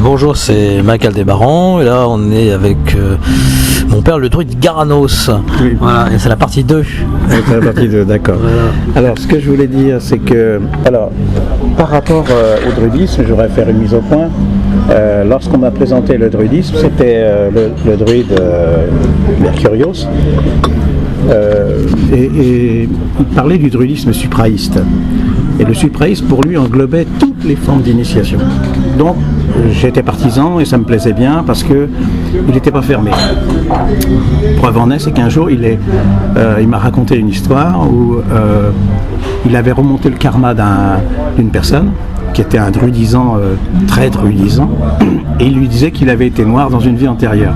Bonjour, c'est Mac Aldébaran et là on est avec mon père le druide Garanos. Oui. Voilà, et c'est la partie 2. C'est la partie 2, d'accord. Voilà. Alors ce que je voulais dire c'est que, alors, par rapport au druidisme, je voudrais faire une mise au point. Lorsqu'on m'a présenté le druidisme, c'était le druide Mercurios. Et il parlait du druidisme supraïste. Et le supraïsme, pour lui, englobait toutes les formes d'initiation. Donc, j'étais partisan et ça me plaisait bien parce qu'il n'était pas fermé. Preuve en est, c'est qu'un jour, il m'a raconté une histoire où il avait remonté le karma d'une personne qui était un druidisant, très druidisant, et il lui disait qu'il avait été noir dans une vie antérieure.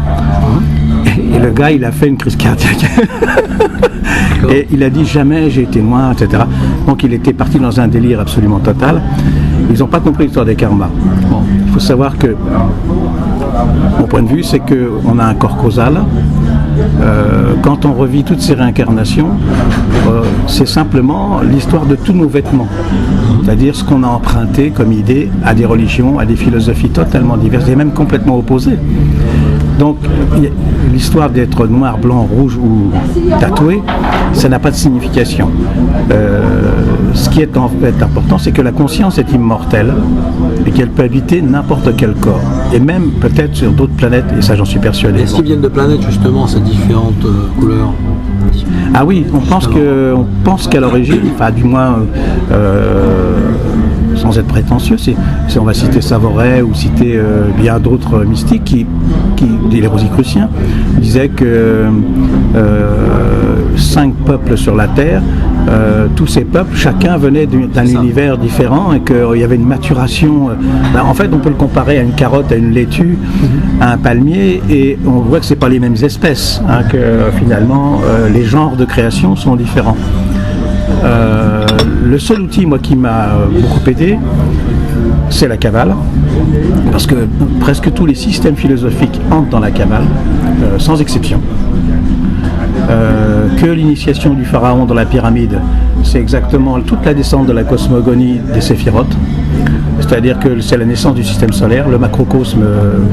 Et le gars, il a fait une crise cardiaque. Et il a dit jamais j'ai été noir, etc. Donc il était parti dans un délire absolument total. Ils n'ont pas compris l'histoire des karmas. Bon, il faut savoir que mon point de vue, c'est qu'on a un corps causal. Quand on revit toutes ces réincarnations, c'est simplement l'histoire de tous nos vêtements. C'est-à-dire ce qu'on a emprunté comme idée à des religions, à des philosophies totalement diverses et même complètement opposées. Donc l'histoire d'être noir, blanc, rouge ou tatoué, ça n'a pas de signification. Ce qui est en fait important, c'est que la conscience est immortelle et qu'elle peut habiter n'importe quel corps. Et même peut-être sur d'autres planètes, et ça j'en suis persuadé. Est-ce qu'ils viennent de planètes justement, ces différentes couleurs? Ah oui, on pense qu'à l'origine, enfin du moins sans être prétentieux, si on va citer Savoret ou citer bien d'autres mystiques les Rosicruciens, disaient que 5 peuples sur la Terre, tous ces peuples, chacun venait d'un univers différent et qu'il y avait une maturation. En fait, on peut le comparer à une carotte, à une laitue, à un palmier, et on voit que ce n'est pas les mêmes espèces, que finalement les genres de création sont différents. Le seul outil, moi, qui m'a beaucoup aidé, c'est la Kabbale, parce que presque tous les systèmes philosophiques entrent dans la Kabbale, sans exception. Que l'initiation du pharaon dans la pyramide, c'est exactement toute la descente de la cosmogonie des séphirotes, c'est-à-dire que c'est la naissance du système solaire, le macrocosme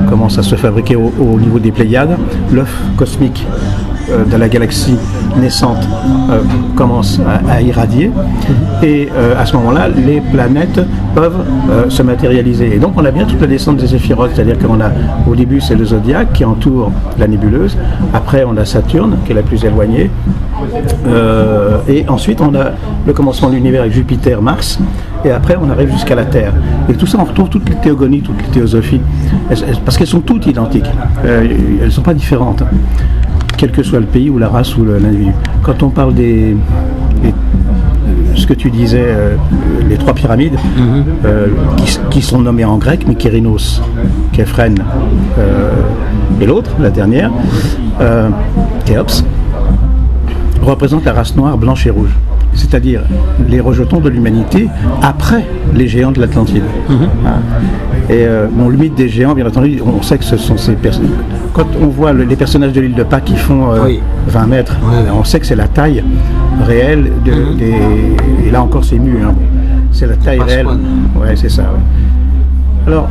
commence à se fabriquer au niveau des Pléiades, l'œuf cosmique de la galaxie naissante commence à irradier et à ce moment-là les planètes peuvent se matérialiser, et donc on a bien toute la descente des séphirotes, c'est-à-dire qu'on a au début c'est le zodiaque qui entoure la nébuleuse, après on a Saturne qui est la plus éloignée, et ensuite on a le commencement de l'univers avec Jupiter, Mars, et après on arrive jusqu'à la Terre, et tout ça on retrouve toutes les théogonies, toutes les théosophies, parce qu'elles sont toutes identiques, elles ne sont pas différentes, quel que soit le pays ou la race ou l'individu. Quand on parle ce que tu disais, les 3 pyramides, qui sont nommées en grec, Mykérinos, Képhren, et l'autre, la dernière, Khéops, représente la race noire, blanche et rouge. C'est-à-dire les rejetons de l'humanité après les géants de l'Atlantide. Et le mythe des géants, bien entendu, on sait que ce sont ces personnes. Quand on voit les personnages de l'île de Pâques qui font 20 mètres, on sait que c'est la taille réelle, et là encore c'est mu, c'est la taille réelle. Ouais, c'est ça. Ouais. Alors,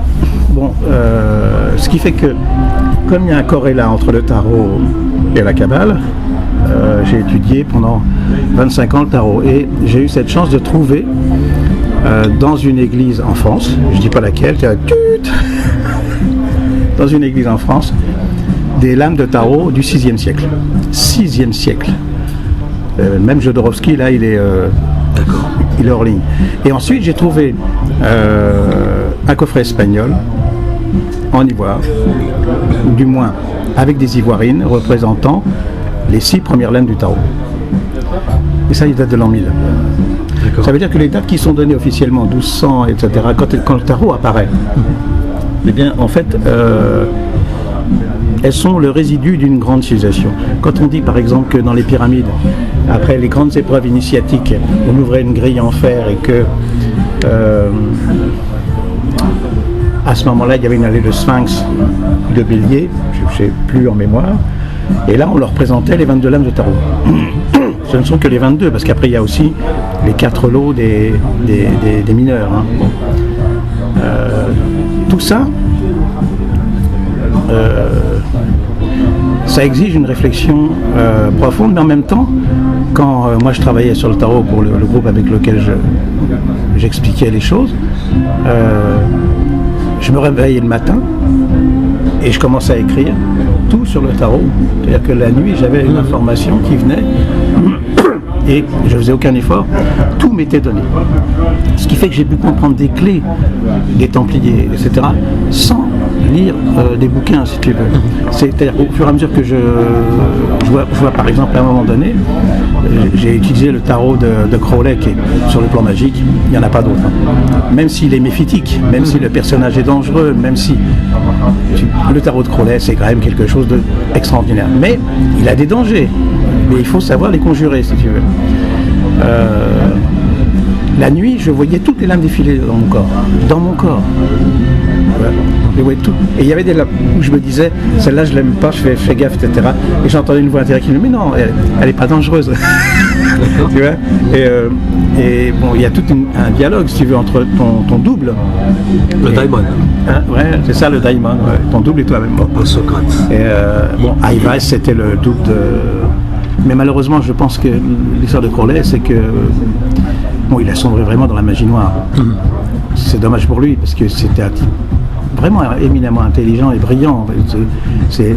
bon, ce qui fait que, comme il y a un corrélat entre le tarot et la Kabbale, j'ai étudié pendant 25 ans le tarot, et j'ai eu cette chance de trouver dans une église en France, je ne dis pas laquelle, dans une église en France, des lames de tarot du 6e siècle. 6e siècle. Même Jodorowsky, là, il est hors ligne. Et ensuite, j'ai trouvé un coffret espagnol en ivoire, ou du moins avec des ivoirines représentant les 6 premières lames du tarot. Et ça, il date de l'an 1000. D'accord. Ça veut dire que les dates qui sont données officiellement, 1200, etc., quand le tarot apparaît, eh bien, en fait, elles sont le résidu d'une grande civilisation. Quand on dit, par exemple, que dans les pyramides, après les grandes épreuves initiatiques, on ouvrait une grille en fer et que, à ce moment-là, il y avait une allée de sphinx de bélier, je ne sais plus en mémoire, et là, on leur présentait les 22 lames de tarot. Ce ne sont que les 22, parce qu'après, il y a aussi les 4 lots des mineurs. Tout ça, ça exige une réflexion profonde, mais en même temps, quand moi je travaillais sur le tarot pour le groupe avec lequel j'expliquais les choses, je me réveillais le matin et je commençais à écrire tout sur le tarot. C'est-à-dire que la nuit, j'avais une information qui venait et je faisais aucun effort, tout m'était donné. Ce qui fait que j'ai pu comprendre des clés des Templiers, etc., sans lire des bouquins, si tu veux. C'est-à-dire qu'au fur et à mesure que je vois par exemple à un moment donné, j'ai utilisé le tarot de Crowley qui est sur le plan magique, il n'y en a pas d'autre. Même s'il est méphitique, même si le personnage est dangereux, même si le tarot de Crowley c'est quand même quelque chose d'extraordinaire. Mais il a des dangers, mais il faut savoir les conjurer, si tu veux. La nuit, je voyais toutes les lames défiler dans mon corps. Dans mon corps. Voilà. Je voyais tout. Et il y avait des lames où je me disais, celle-là je l'aime pas, je fais gaffe, etc. Et j'entendais une voix intérieure qui me dit, mais non, elle est pas dangereuse. Tu vois. Et bon, il y a tout un dialogue, si tu veux, entre ton double. Le daimon. Hein, ouais, c'est ça le daimon. Ouais. Ton double et toi-même. Bon. Socrate. Et bon, Aivas, c'était le double de... Mais malheureusement, je pense que l'histoire de Crowley, c'est que bon, il a sombré vraiment dans la magie noire. C'est dommage pour lui, parce que c'était un type vraiment éminemment intelligent et brillant. C'est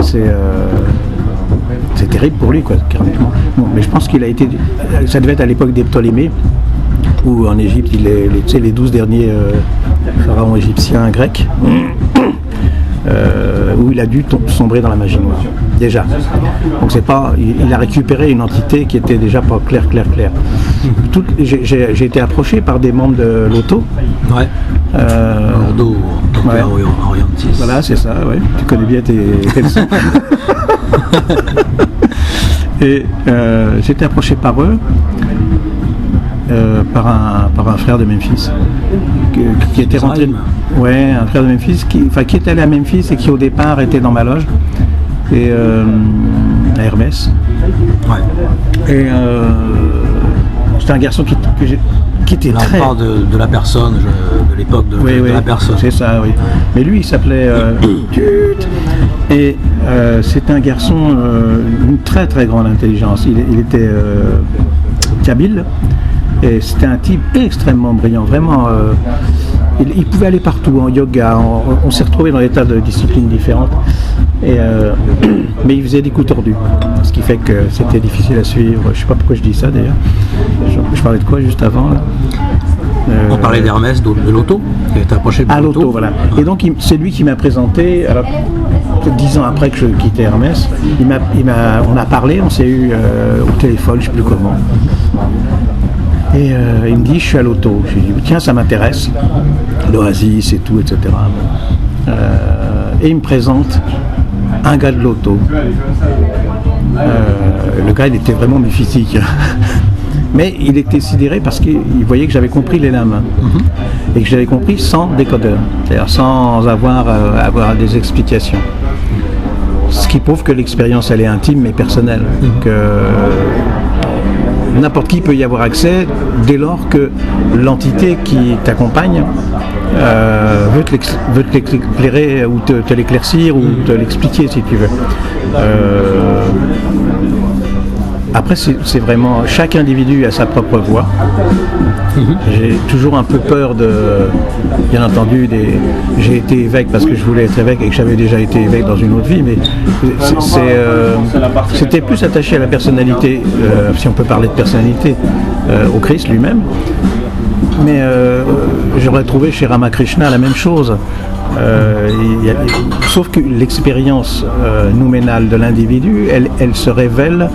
terrible pour lui, quoi, carrément. Bon, mais je pense qu'il a été... Ça devait être à l'époque des Ptolémées, où en Égypte, les 12 derniers pharaons égyptiens grecs, où il a dû sombrer dans la magie noire, déjà. Donc c'est pas, il a récupéré une entité qui était déjà pas claire. J'ai été approché par des membres de l'Auto. Ouais. Ordo, ouais. Orientis. Voilà, c'est ça, ouais. Tu connais bien tes leçons. Et j'ai été approché par eux. Par un frère de Memphis qui était rentré, ouais, un frère de Memphis qui est allé à Memphis et qui au départ était dans ma loge et à Hermès. Ouais. Et c'était un garçon qui était très... On parle de la personne, de l'époque de la personne. C'est ça, oui. Mais lui, il s'appelait et c'était un garçon d'une très très grande intelligence. Il était kabyle. Et c'était un type extrêmement brillant, vraiment. Il pouvait aller partout, en yoga, on s'est retrouvés dans des tas de disciplines différentes. Mais il faisait des coups tordus, ce qui fait que c'était difficile à suivre. Je ne sais pas pourquoi je dis ça d'ailleurs. Je parlais de quoi juste avant là. On parlait d'Hermès, de l'Auto, qui était approché de l'Auto, voilà. Et donc c'est lui qui m'a présenté, alors, 10 ans après que je quittais Hermès, on a parlé, on s'est eu au téléphone, je ne sais plus comment. Et il me dit, je suis à l'Auto. Je lui dis, tiens, ça m'intéresse, l'Oasis et tout, etc. Et il me présente un gars de l'Auto. Le gars, il était vraiment méphitique. Mais il était sidéré parce qu'il voyait que j'avais compris les lames. Et que j'avais compris sans décodeur, c'est-à-dire sans avoir des explications. Ce qui prouve que l'expérience, elle est intime mais personnelle. Que n'importe qui peut y avoir accès dès lors que l'entité qui t'accompagne veut te l'éclairer ou te l'éclaircir ou te l'expliquer si tu veux. Après, c'est vraiment, chaque individu a sa propre voix. J'ai toujours un peu peur bien entendu, j'ai été évêque parce que je voulais être évêque et que j'avais déjà été évêque dans une autre vie, mais c'était plus attaché à la personnalité, si on peut parler de personnalité, au Christ lui-même. Mais j'aurais trouvé chez Ramakrishna la même chose. Sauf que l'expérience nouménale de l'individu, elle se révèle.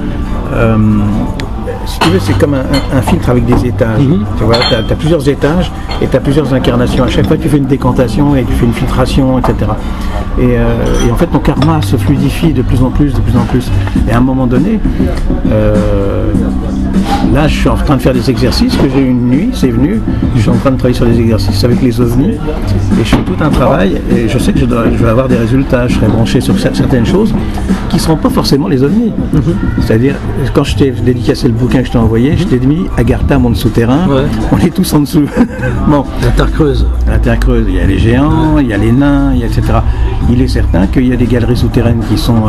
Si tu veux, c'est comme un filtre avec des étages. Tu vois, tu as plusieurs étages et tu as plusieurs incarnations. À chaque fois, tu fais une décantation et tu fais une filtration, etc. Et en fait, ton karma se fluidifie de plus en plus. Et à un moment donné, là, je suis en train de faire des exercices que j'ai eu une nuit, c'est venu. Je suis en train de travailler sur des exercices avec les ovnis et je fais tout un travail et je sais que je vais avoir des résultats. Je serai branché sur certaines choses qui ne seront pas forcément les ovnis. C'est-à-dire, quand je t'ai dédicacé le bouquin que je t'ai envoyé, je t'ai mis Agartha, monde souterrain. Ouais. On est tous en dessous. Bon. La Terre creuse. La Terre creuse. Il y a les géants, il y a les nains, etc. il est certain qu'il y a des galeries souterraines qui sont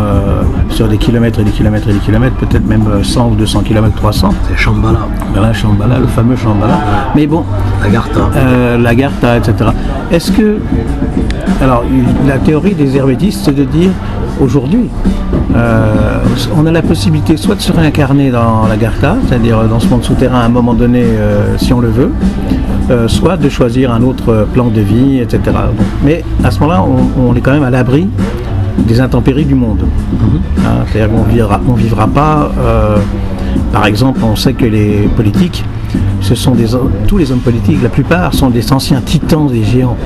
sur des kilomètres et des kilomètres et des kilomètres, peut-être même 100 ou 200 kilomètres, 300. C'est Shambhala. Voilà, Shambhala, le fameux Shambhala. Mais bon, l'Agartha, etc. Est-ce que... Alors, la théorie des hermétistes, c'est de dire, aujourd'hui, on a la possibilité soit de se réincarner dans l'Agartha, c'est-à-dire dans ce monde souterrain à un moment donné, si on le veut, soit de choisir un autre plan de vie, etc. Donc, mais à ce moment-là, on est quand même à l'abri des intempéries du monde. Hein, c'est-à-dire qu'on ne vivra pas... par exemple, on sait que les politiques, tous les hommes politiques, la plupart sont des anciens titans, des géants,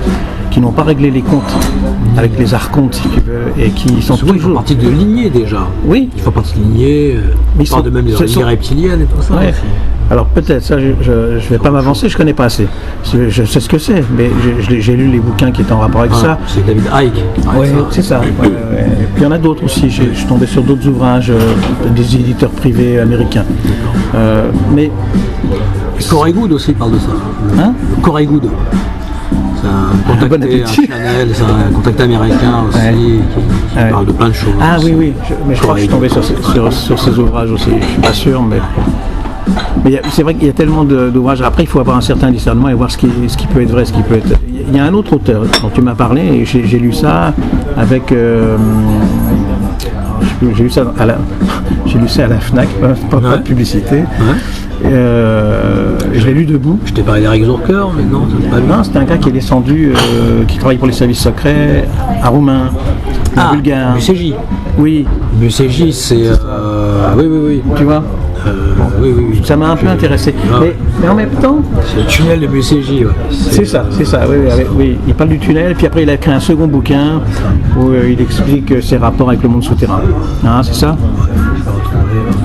qui n'ont pas réglé les comptes avec les archontes, si tu veux, et qui sont souvent, toujours... Ils font partie de lignée déjà. Oui. Ils font partie de lignée, Mais on parle de même des reptiliennes et tout ça. Ouais. Aussi. Alors peut-être, ça je ne vais pas m'avancer, je ne connais pas assez. Je sais ce que c'est, mais j'ai lu les bouquins qui étaient en rapport avec ça. C'est David Icke. Oui, c'est ça. Ouais. Et puis il y en a d'autres aussi, je suis tombé sur d'autres ouvrages des éditeurs privés américains. Mais... Corey Goode aussi parle de ça. Hein? Corey Goode. C'est un contacté, c'est un contacté américain aussi qui parle de plein de choses. Ah aussi. Oui, mais je crois que je suis tombé sur ces ouvrages aussi, je ne suis pas sûr, mais c'est vrai qu'il y a tellement d'ouvrages. Après, il faut avoir un certain discernement et voir ce qui peut être vrai, ce qui peut être... Il y a un autre auteur dont tu m'as parlé, et j'ai lu ça avec... j'ai lu ça à la FNAC, pas de publicité. Ouais. Je l'ai lu debout. Je t'ai parlé d'Eric Zorker, mais non, c'est pas lui. Non, c'était un gars qui est descendu, qui travaille pour les services secrets, un Roumain, un Bulgare. BCJ. Oui. BCJ, c'est... oui. Tu vois oui. Ça m'a un peu intéressé. Mais en même temps... C'est le tunnel de BCJ, ouais. C'est ça, oui. Il parle du tunnel, puis après il a écrit un second bouquin où il explique ses rapports avec le monde souterrain. Hein, c'est ça?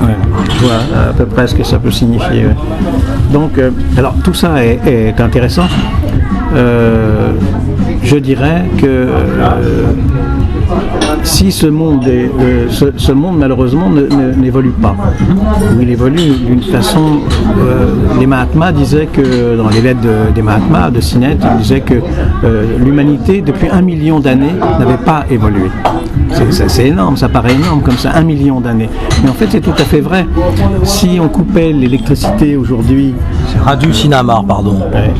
Ouais. Voilà, à peu près ce que ça peut signifier. Ouais. Donc, alors tout ça est intéressant. Je dirais que si ce monde malheureusement n'évolue pas, ou il évolue d'une façon, les Mahatmas disaient que, dans les lettres des Mahatmas, de Sinet, ils disaient que l'humanité depuis 1 million d'années n'avait pas évolué. C'est énorme, ça paraît énorme comme ça, 1 million d'années. Mais en fait c'est tout à fait vrai. Si on coupait l'électricité aujourd'hui... C'est Radu Sinamar, pardon. Ouais.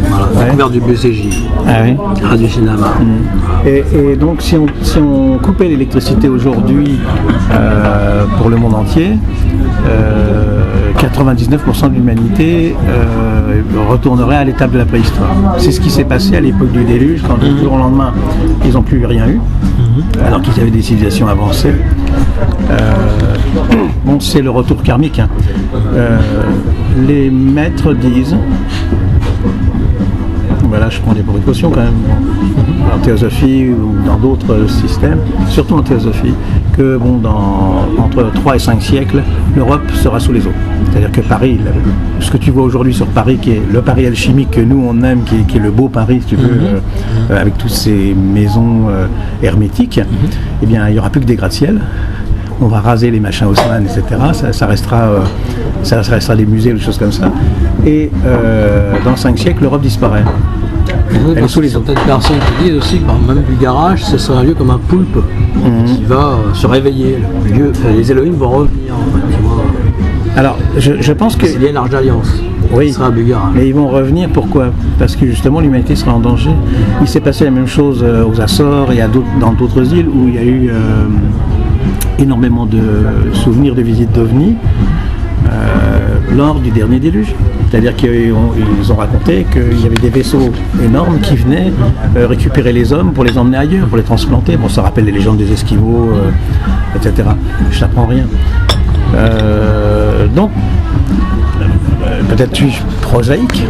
Voilà, découvert du BCJ. Ah oui. Radu Sinamar. Et donc si on coupait l'électricité aujourd'hui pour le monde entier, 99% de l'humanité retournerait à l'étape de la préhistoire. C'est ce qui s'est passé à l'époque du déluge, quand du jour au lendemain, ils n'ont plus rien eu, alors qu'ils avaient des civilisations avancées. Bon, c'est le retour karmique. Hein. Les maîtres disent, voilà, je prends des précautions quand même, en théosophie ou dans d'autres systèmes, surtout en théosophie, que entre 3 et 5 siècles, l'Europe sera sous les eaux. C'est-à-dire que Paris, ce que tu vois aujourd'hui sur Paris, qui est le Paris alchimique que nous on aime, qui est le beau Paris, si tu veux, avec toutes ces maisons hermétiques, eh bien il n'y aura plus que des gratte-ciel. On va raser les machins Haussmann, etc. Ça restera des musées, des choses comme ça. Et dans 5 siècles, l'Europe disparaît. Elle est sous les eaux. Certaines personnes qui disent aussi que même du garage, ce serait un lieu comme un poulpe qui va se réveiller. Les Elohim vont revenir. Alors, je pense que... C'est lié à l'Arche d'Alliance. Oui, mais ils vont revenir, pourquoi? Parce que justement l'humanité sera en danger. Il s'est passé la même chose aux Açores et dans d'autres îles où il y a eu énormément de souvenirs de visites d'OVNI lors du dernier déluge. C'est-à-dire qu'ils ont raconté qu'il y avait des vaisseaux énormes qui venaient récupérer les hommes pour les emmener ailleurs, pour les transplanter. Bon, ça rappelle les légendes des Esquimaux, etc. Je t'apprends rien. Donc, peut-être suis-je prosaïque,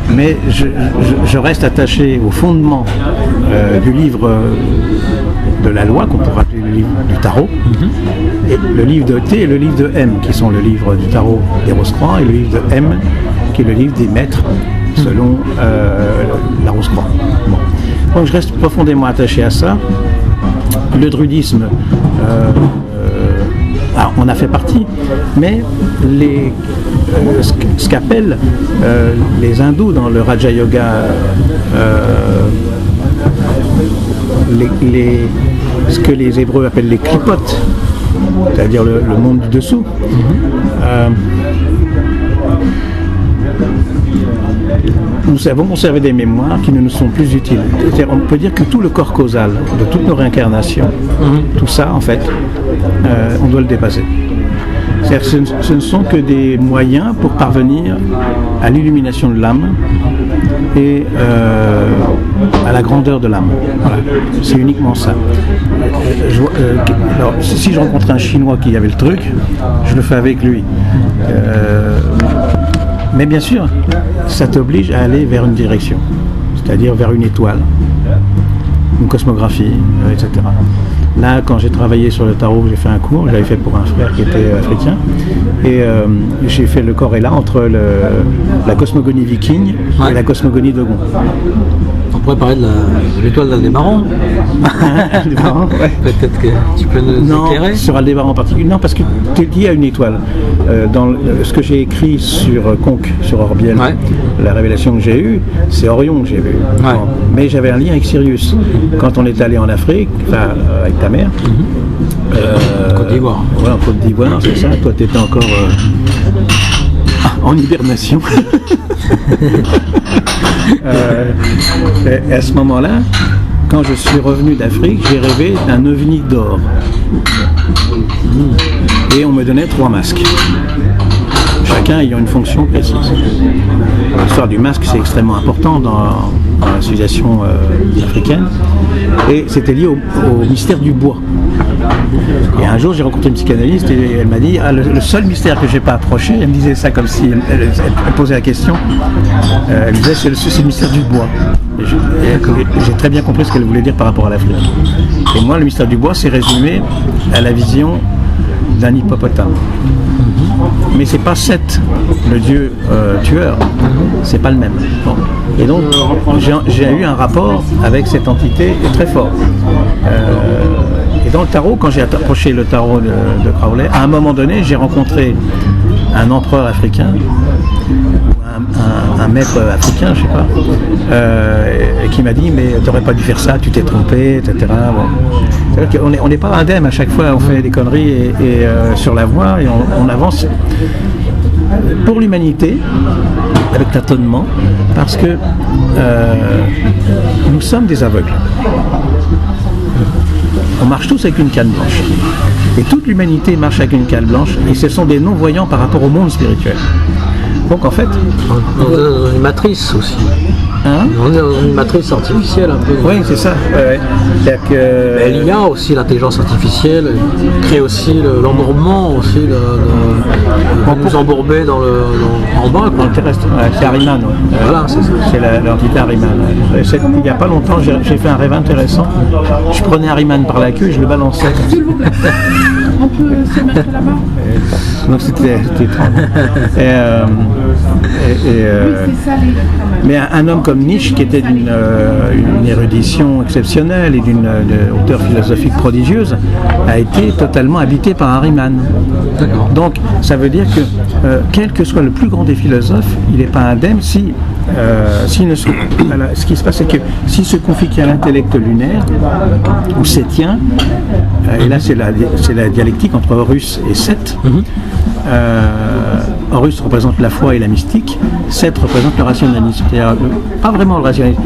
mais je reste attaché au fondement du livre de la loi, qu'on pourrait appeler le livre du tarot, et le livre de T et le livre de M, qui sont le livre du tarot des Rose-Croix, et le livre de M, qui est le livre des maîtres, selon la Rose-Croix. Bon. Donc je reste profondément attaché à ça. Le druidisme, alors on a fait partie, mais ce qu'appellent les hindous dans le Raja Yoga, ce que les Hébreux appellent les clipotes, c'est-à-dire le monde du dessous. Nous avons conservé des mémoires qui ne nous sont plus utiles. C'est-à-dire, on peut dire que tout le corps causal de toutes nos réincarnations, tout ça, en fait, on doit le dépasser. C'est-à-dire que ce ne sont que des moyens pour parvenir à l'illumination de l'âme et à la grandeur de l'âme. Voilà. C'est uniquement ça. Alors, si je rencontre un Chinois qui avait le truc, je le fais avec lui. Mais bien sûr, ça t'oblige à aller vers une direction, c'est-à-dire vers une étoile, une cosmographie, etc. Là, quand j'ai travaillé sur le tarot, j'ai fait un cours, j'avais fait pour un frère qui était africain, et j'ai fait le corrélat entre la cosmogonie viking et la cosmogonie dogon. On pourrait parler de l'étoile d'Aldébaran. Aldébaran, ouais. Peut-être que tu peux nous éclairer. Non, sur Aldébaran en particulier. Non, parce que tu es lié à une étoile. Dans ce que j'ai écrit sur Conques, sur Orbiel, la révélation que j'ai eue, c'est Orion que j'ai vu. Ouais. Bon. Mais j'avais un lien avec Sirius. Quand on est allé en Afrique, enfin, avec ta mère, Côte d'Ivoire. Ouais, en Côte d'Ivoire, c'est ça. Toi, tu étais encore en hibernation. Et à ce moment-là, quand je suis revenu d'Afrique, j'ai rêvé d'un ovni d'or. Et on me donnait 3 masques. Chacun ayant une fonction précise. L'histoire du masque, c'est extrêmement important dans la civilisation africaine. Et c'était lié au mystère du bois. Et un jour, j'ai rencontré une psychanalyste et elle m'a dit le seul mystère que je n'ai pas approché, elle me disait ça comme si elle posait la question, elle disait c'est le mystère du bois. Et j'ai très bien compris ce qu'elle voulait dire par rapport à l'Afrique. Et moi, le mystère du bois, c'est résumé à la vision d'un hippopotame. Mais c'est pas Seth, le dieu tueur, c'est pas le même. Bon. Et donc j'ai eu un rapport avec cette entité très fort. Et dans le tarot, quand j'ai approché le tarot de Crowley, à un moment donné, j'ai rencontré un empereur africain, un maître africain, je sais pas, qui m'a dit mais t'aurais pas dû faire ça, tu t'es trompé, etc. Bon. C'est-à-dire qu'on n'est pas indemne, à chaque fois on fait des conneries et sur la voie et on avance pour l'humanité avec tâtonnement parce que nous sommes des aveugles. On marche tous avec une canne blanche. Et toute l'humanité marche avec une canne blanche et ce sont des non-voyants par rapport au monde spirituel. Donc en fait... On est dans une matrice aussi. Hein? On est dans une matrice artificielle un peu. Oui, c'est ça. Ouais. Mais il y a aussi l'intelligence artificielle, crée aussi l'embourbement, aussi nous embourber en bas. Dans le terrestre, c'est Ahriman. Ouais. Voilà, c'est ça. C'est l'entité Ahriman. Il n'y a pas longtemps, j'ai fait un rêve intéressant. Je prenais Ahriman par la queue et je le balançais. S'il vous plaît. On peut se mettre là-bas. Donc c'était étrange. Oui, c'est ça les... Mais un homme comme Nietzsche, qui était d'une érudition exceptionnelle et d'une hauteur philosophique prodigieuse, a été totalement habité par Ahriman. Donc ça veut dire que quel que soit le plus grand des philosophes, il n'est pas indemne si ce qui se passe, c'est que s'il se confie qu'à l'intellect lunaire ou sétien, et là c'est la dialectique entre Horus et Seth. Horus représente la foi et la mystique, Seth représente le rationalisme, c'est-à-dire pas vraiment le rationalisme.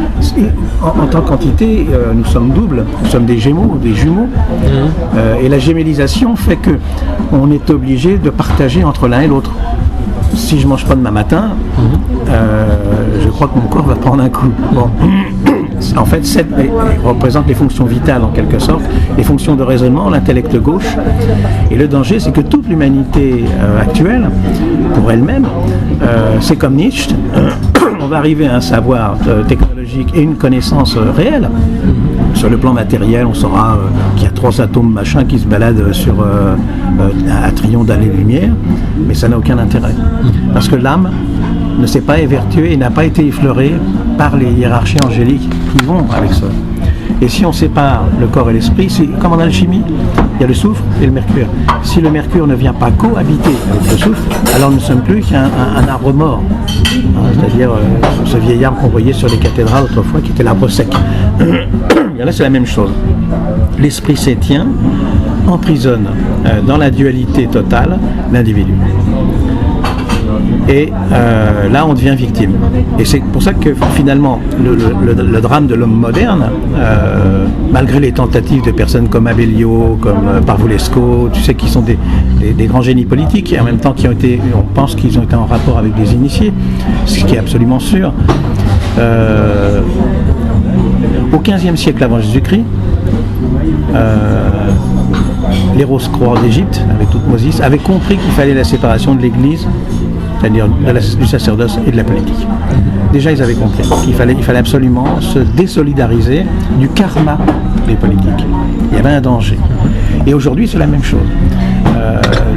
En tant qu'entité, nous sommes doubles, nous sommes des jumeaux, et la gémellisation fait que on est obligé de partager entre l'un et l'autre. Si je ne mange pas demain matin, je crois que mon corps va prendre un coup. Bon. En fait, Seth représente les fonctions vitales en quelque sorte, les fonctions de raisonnement, l'intellect gauche. Et le danger, c'est que toute l'humanité actuelle, pour elle-même, c'est comme Nietzsche, on va arriver à un savoir technologique et une connaissance réelle. Sur le plan matériel, on saura qu'il y a 3 atomes machin qui se baladent sur un trillon d'années-lumière, mais ça n'a aucun intérêt. Parce que l'âme ne s'est pas évertuée et n'a pas été effleurée par les hiérarchies angéliques qui vont avec ça. Et si on sépare le corps et l'esprit, c'est comme en alchimie, il y a le soufre et le mercure. Si le mercure ne vient pas cohabiter avec le soufre, alors nous ne sommes plus qu'un arbre mort. C'est-à-dire ce vieil arbre qu'on voyait sur les cathédrales autrefois, qui était l'arbre sec. Et là, c'est la même chose. L'esprit s'étient, emprisonne dans la dualité totale l'individu. Et là, on devient victime. Et c'est pour ça que finalement, le drame de l'homme moderne, malgré les tentatives de personnes comme Abellio, comme Parvulesco, tu sais, qui sont des grands génies politiques, et en même temps on pense qu'ils ont été en rapport avec des initiés, ce qui est absolument sûr. Au XVe siècle avant Jésus-Christ, les Rose-Croix d'Égypte, avec Toutmosis, avaient compris qu'il fallait la séparation de l'Église, c'est-à-dire du sacerdoce et de la politique. Déjà, ils avaient compris qu'il fallait absolument se désolidariser du karma des politiques. Il y avait un danger. Et aujourd'hui, c'est la même chose.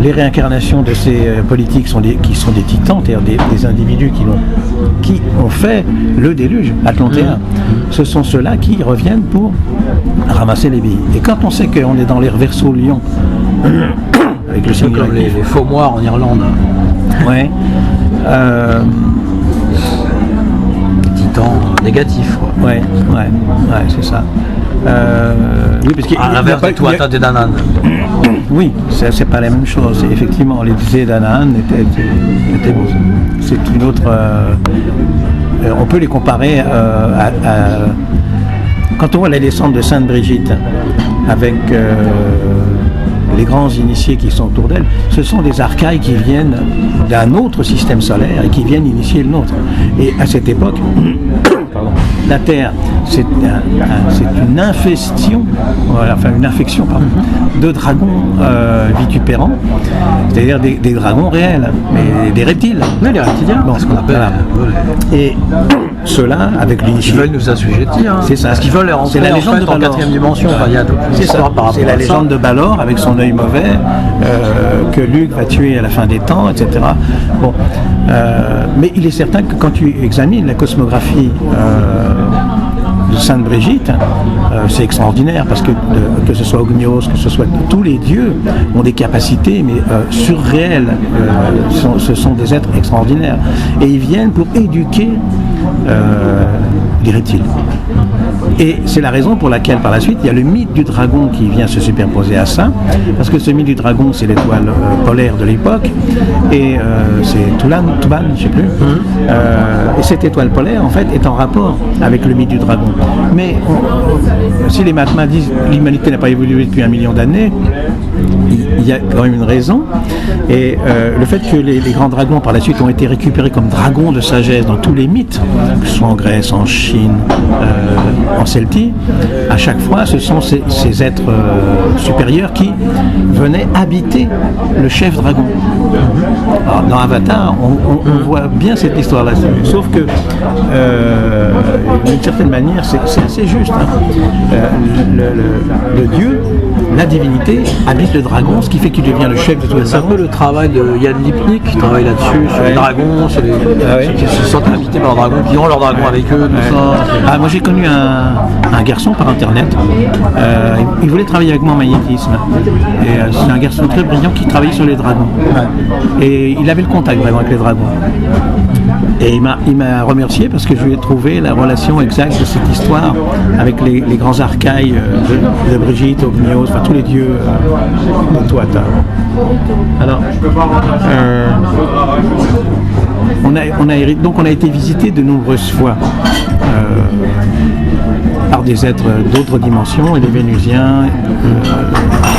Les réincarnations de ces politiques qui sont des titans, c'est-à-dire des individus qui ont fait le déluge atlantéen. Ce sont ceux-là qui reviennent pour ramasser les billes. Et quand on sait qu'on est dans les Verseau-Lion, avec le signe comme les faux moires en Irlande. Ouais. Titan négatif, quoi. Ouais, c'est ça. Oui, parce à l'inverse des Tuatha Dé Danann. Oui, c'est pas la même chose. Effectivement, les Dé Danann étaient beaux. C'est une autre. On peut les comparer à. Quand on voit la descente de Sainte Brigitte avec les grands initiés qui sont autour d'elle, ce sont des archaïs qui viennent d'un autre système solaire et qui viennent initier le nôtre. Et à cette époque, la Terre, c'est une infestion, une infection, de dragons vitupérants, c'est-à-dire des dragons réels, mais des reptiles. Mais les reptiliens, ce qu'on appelle. Et ceux-là, avec l'initié. Ils veulent nous assujettir. Hein. C'est ça. Parce qu'ils veulent les rentrer c'est la légende en quatrième dimension. Il y a toute une histoire par rapport à ça. C'est la légende de Balor avec son œil mauvais que Luc va tuer à la fin des temps, etc. Bon, mais il est certain que quand tu examines la cosmographie de Sainte Brigitte, c'est extraordinaire parce que ce soit Ogmios, que ce soit tous les dieux ont des capacités mais surréelles. Ce sont des êtres extraordinaires et ils viennent pour éduquer les reptiles. Et c'est la raison pour laquelle par la suite il y a le mythe du dragon qui vient se superposer à ça, parce que ce mythe du dragon c'est l'étoile polaire de l'époque et c'est Tuban, je sais plus. Et cette étoile polaire en fait est en rapport avec le mythe du dragon. Mais si les mathématiques disent que l'humanité n'a pas évolué depuis 1 million d'années, il y a quand même une raison. Et le fait que les grands dragons par la suite ont été récupérés comme dragons de sagesse dans tous les mythes, que ce soit en Grèce, en Chine, en Celtie, à chaque fois ce sont ces êtres supérieurs qui venaient habiter le chef dragon. Alors, dans Avatar, on voit bien cette histoire-là, sauf que d'une certaine manière c'est assez juste. Le dieu, la divinité, habite le dragon, ce qui fait qu'il devient le chef de tous les dragons. C'est un peu le travail de Yann Lipnik qui travaille là-dessus, sur les dragons, sur les qui se sentent habités par leurs dragons, qui ont leurs dragons avec eux, tout ça. Moi j'ai connu un garçon par internet, il voulait travailler avec moi en magnétisme. Et c'est un garçon très brillant qui travaillait sur les dragons. Et il avait le contact vraiment avec les dragons. Et il m'a remercié parce que je lui ai trouvé la relation exacte de cette histoire avec les grands archaïs de Brigitte, Ogmios, enfin tous les dieux de Tuatha. Alors, on a été visité de nombreuses fois par des êtres d'autres dimensions, et les Vénusiens,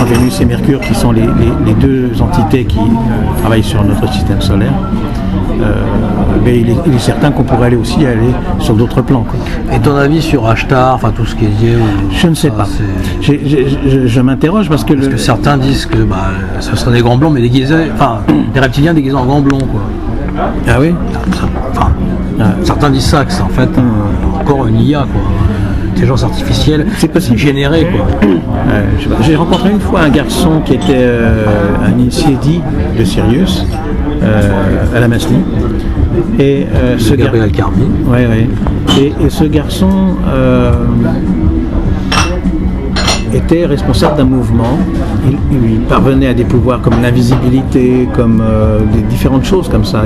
Vénus et Mercure, qui sont les deux entités qui travaillent sur notre système solaire. Mais il est certain qu'on pourrait aller sur d'autres plans, quoi. Et ton avis sur Ashtar, enfin tout ce qui est lié Je ne sais pas. Je m'interroge parce que certains disent que ce seraient des grands blonds, mais déguisés, des reptiliens déguisés en grands blonds, quoi. Ah oui. Certains disent ça, que c'est en fait encore une IA, quoi. Intelligence artificielle, c'est possible, générée, quoi. J'ai rencontré une fois un garçon qui était un initié dit de Sirius à la Masseline. Et Gabriel Carmi. Et ce garçon était responsable d'un mouvement. Il parvenait à des pouvoirs comme l'invisibilité, comme des différentes choses comme ça.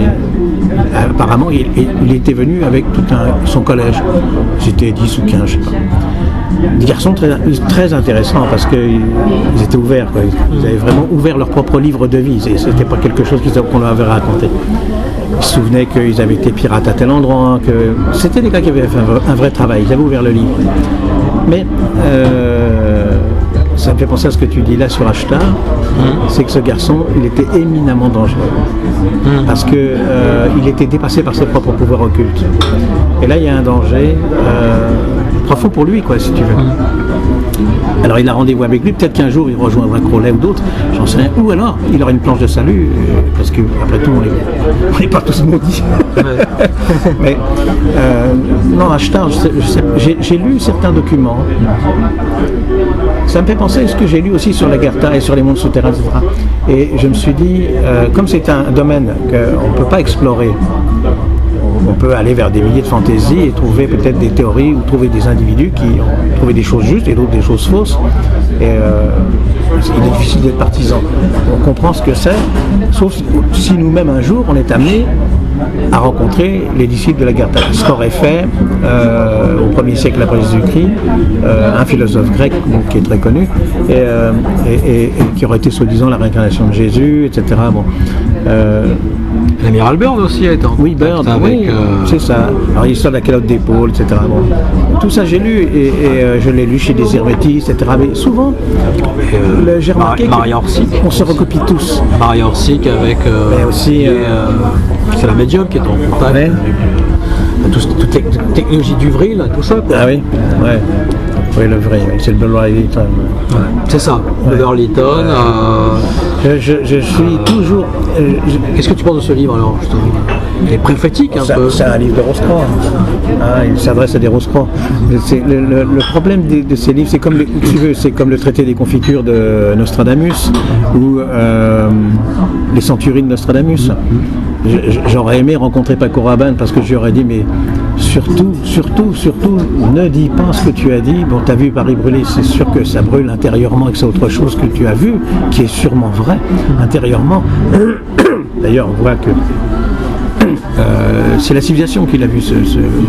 Apparemment, il était venu avec son collège. C'était 10 ou 15, je sais pas. Des garçons très intéressants parce qu'ils étaient ouverts, quoi. Ils avaient vraiment ouvert leur propre livre de vie. C'était pas quelque chose qu'on leur avait raconté. Ils se souvenaient qu'ils avaient été pirates à tel endroit, que c'était des gars qui avaient fait un vrai travail. Ils avaient ouvert le livre. Mais ça me fait penser à ce que tu dis là sur Ashtar, c'est que ce garçon, il était éminemment dangereux. Parce que il était dépassé par ses propres pouvoirs occultes. Et là, il y a un danger profond pour lui, quoi, si tu veux. Alors il a rendez-vous avec lui, peut-être qu'un jour il rejoindra Crowley ou d'autres, j'en sais rien. Ou alors il aura une planche de salut, parce que après tout on n'est pas tous maudits. Mais non, Ashtar, j'ai lu certains documents. Ça me fait penser à ce que j'ai lu aussi sur l'Agartha et sur les mondes souterrains, etc. Et je me suis dit, comme c'est un domaine qu'on ne peut pas explorer, on peut aller vers des milliers de fantaisies et trouver peut-être des théories ou trouver des individus qui ont trouvé des choses justes et d'autres des choses fausses. Et il est difficile d'être partisan. On comprend ce que c'est, sauf si nous-mêmes un jour on est amené à rencontrer les disciples de l'Agartha. Ce qu'aurait fait au 1er siècle après Jésus-Christ un philosophe grec qui est très connu et qui aurait été soi-disant la réincarnation de Jésus, etc. Bon. L'amiral Byrd aussi est en Byrd, avec, oui, c'est ça. Alors l'histoire de la calotte d'épaule, etc. Bon. Tout ça j'ai lu et je l'ai lu chez des hermétistes, etc. Mais souvent, j'ai remarqué qu'on se recopie tous. Maria Orsic avec aussi, c'est la médium qui est en contact avec toute la technologie du vril, tout ça, quoi. Ah oui, ouais. Oui, le vrai, c'est le Beurre Lytton. Ouais, c'est ça, le Beurre Lytton. Je suis toujours. Qu'est-ce que tu penses de ce livre alors? Il est prophétique un peu. C'est un livre de Rose-Croix. Il s'adresse à des Rose-Croix. Le problème de ces livres, c'est comme, c'est comme le traité des confitures de Nostradamus ou les centuries de Nostradamus. J'aurais aimé rencontrer Paco Rabanne parce que j'aurais dit, mais surtout, ne dis pas ce que tu as dit. Bon, tu as vu Paris brûler, c'est sûr que ça brûle intérieurement et que c'est autre chose que tu as vu, qui est sûrement vrai, intérieurement. D'ailleurs, on voit que c'est la civilisation qui l'a vu se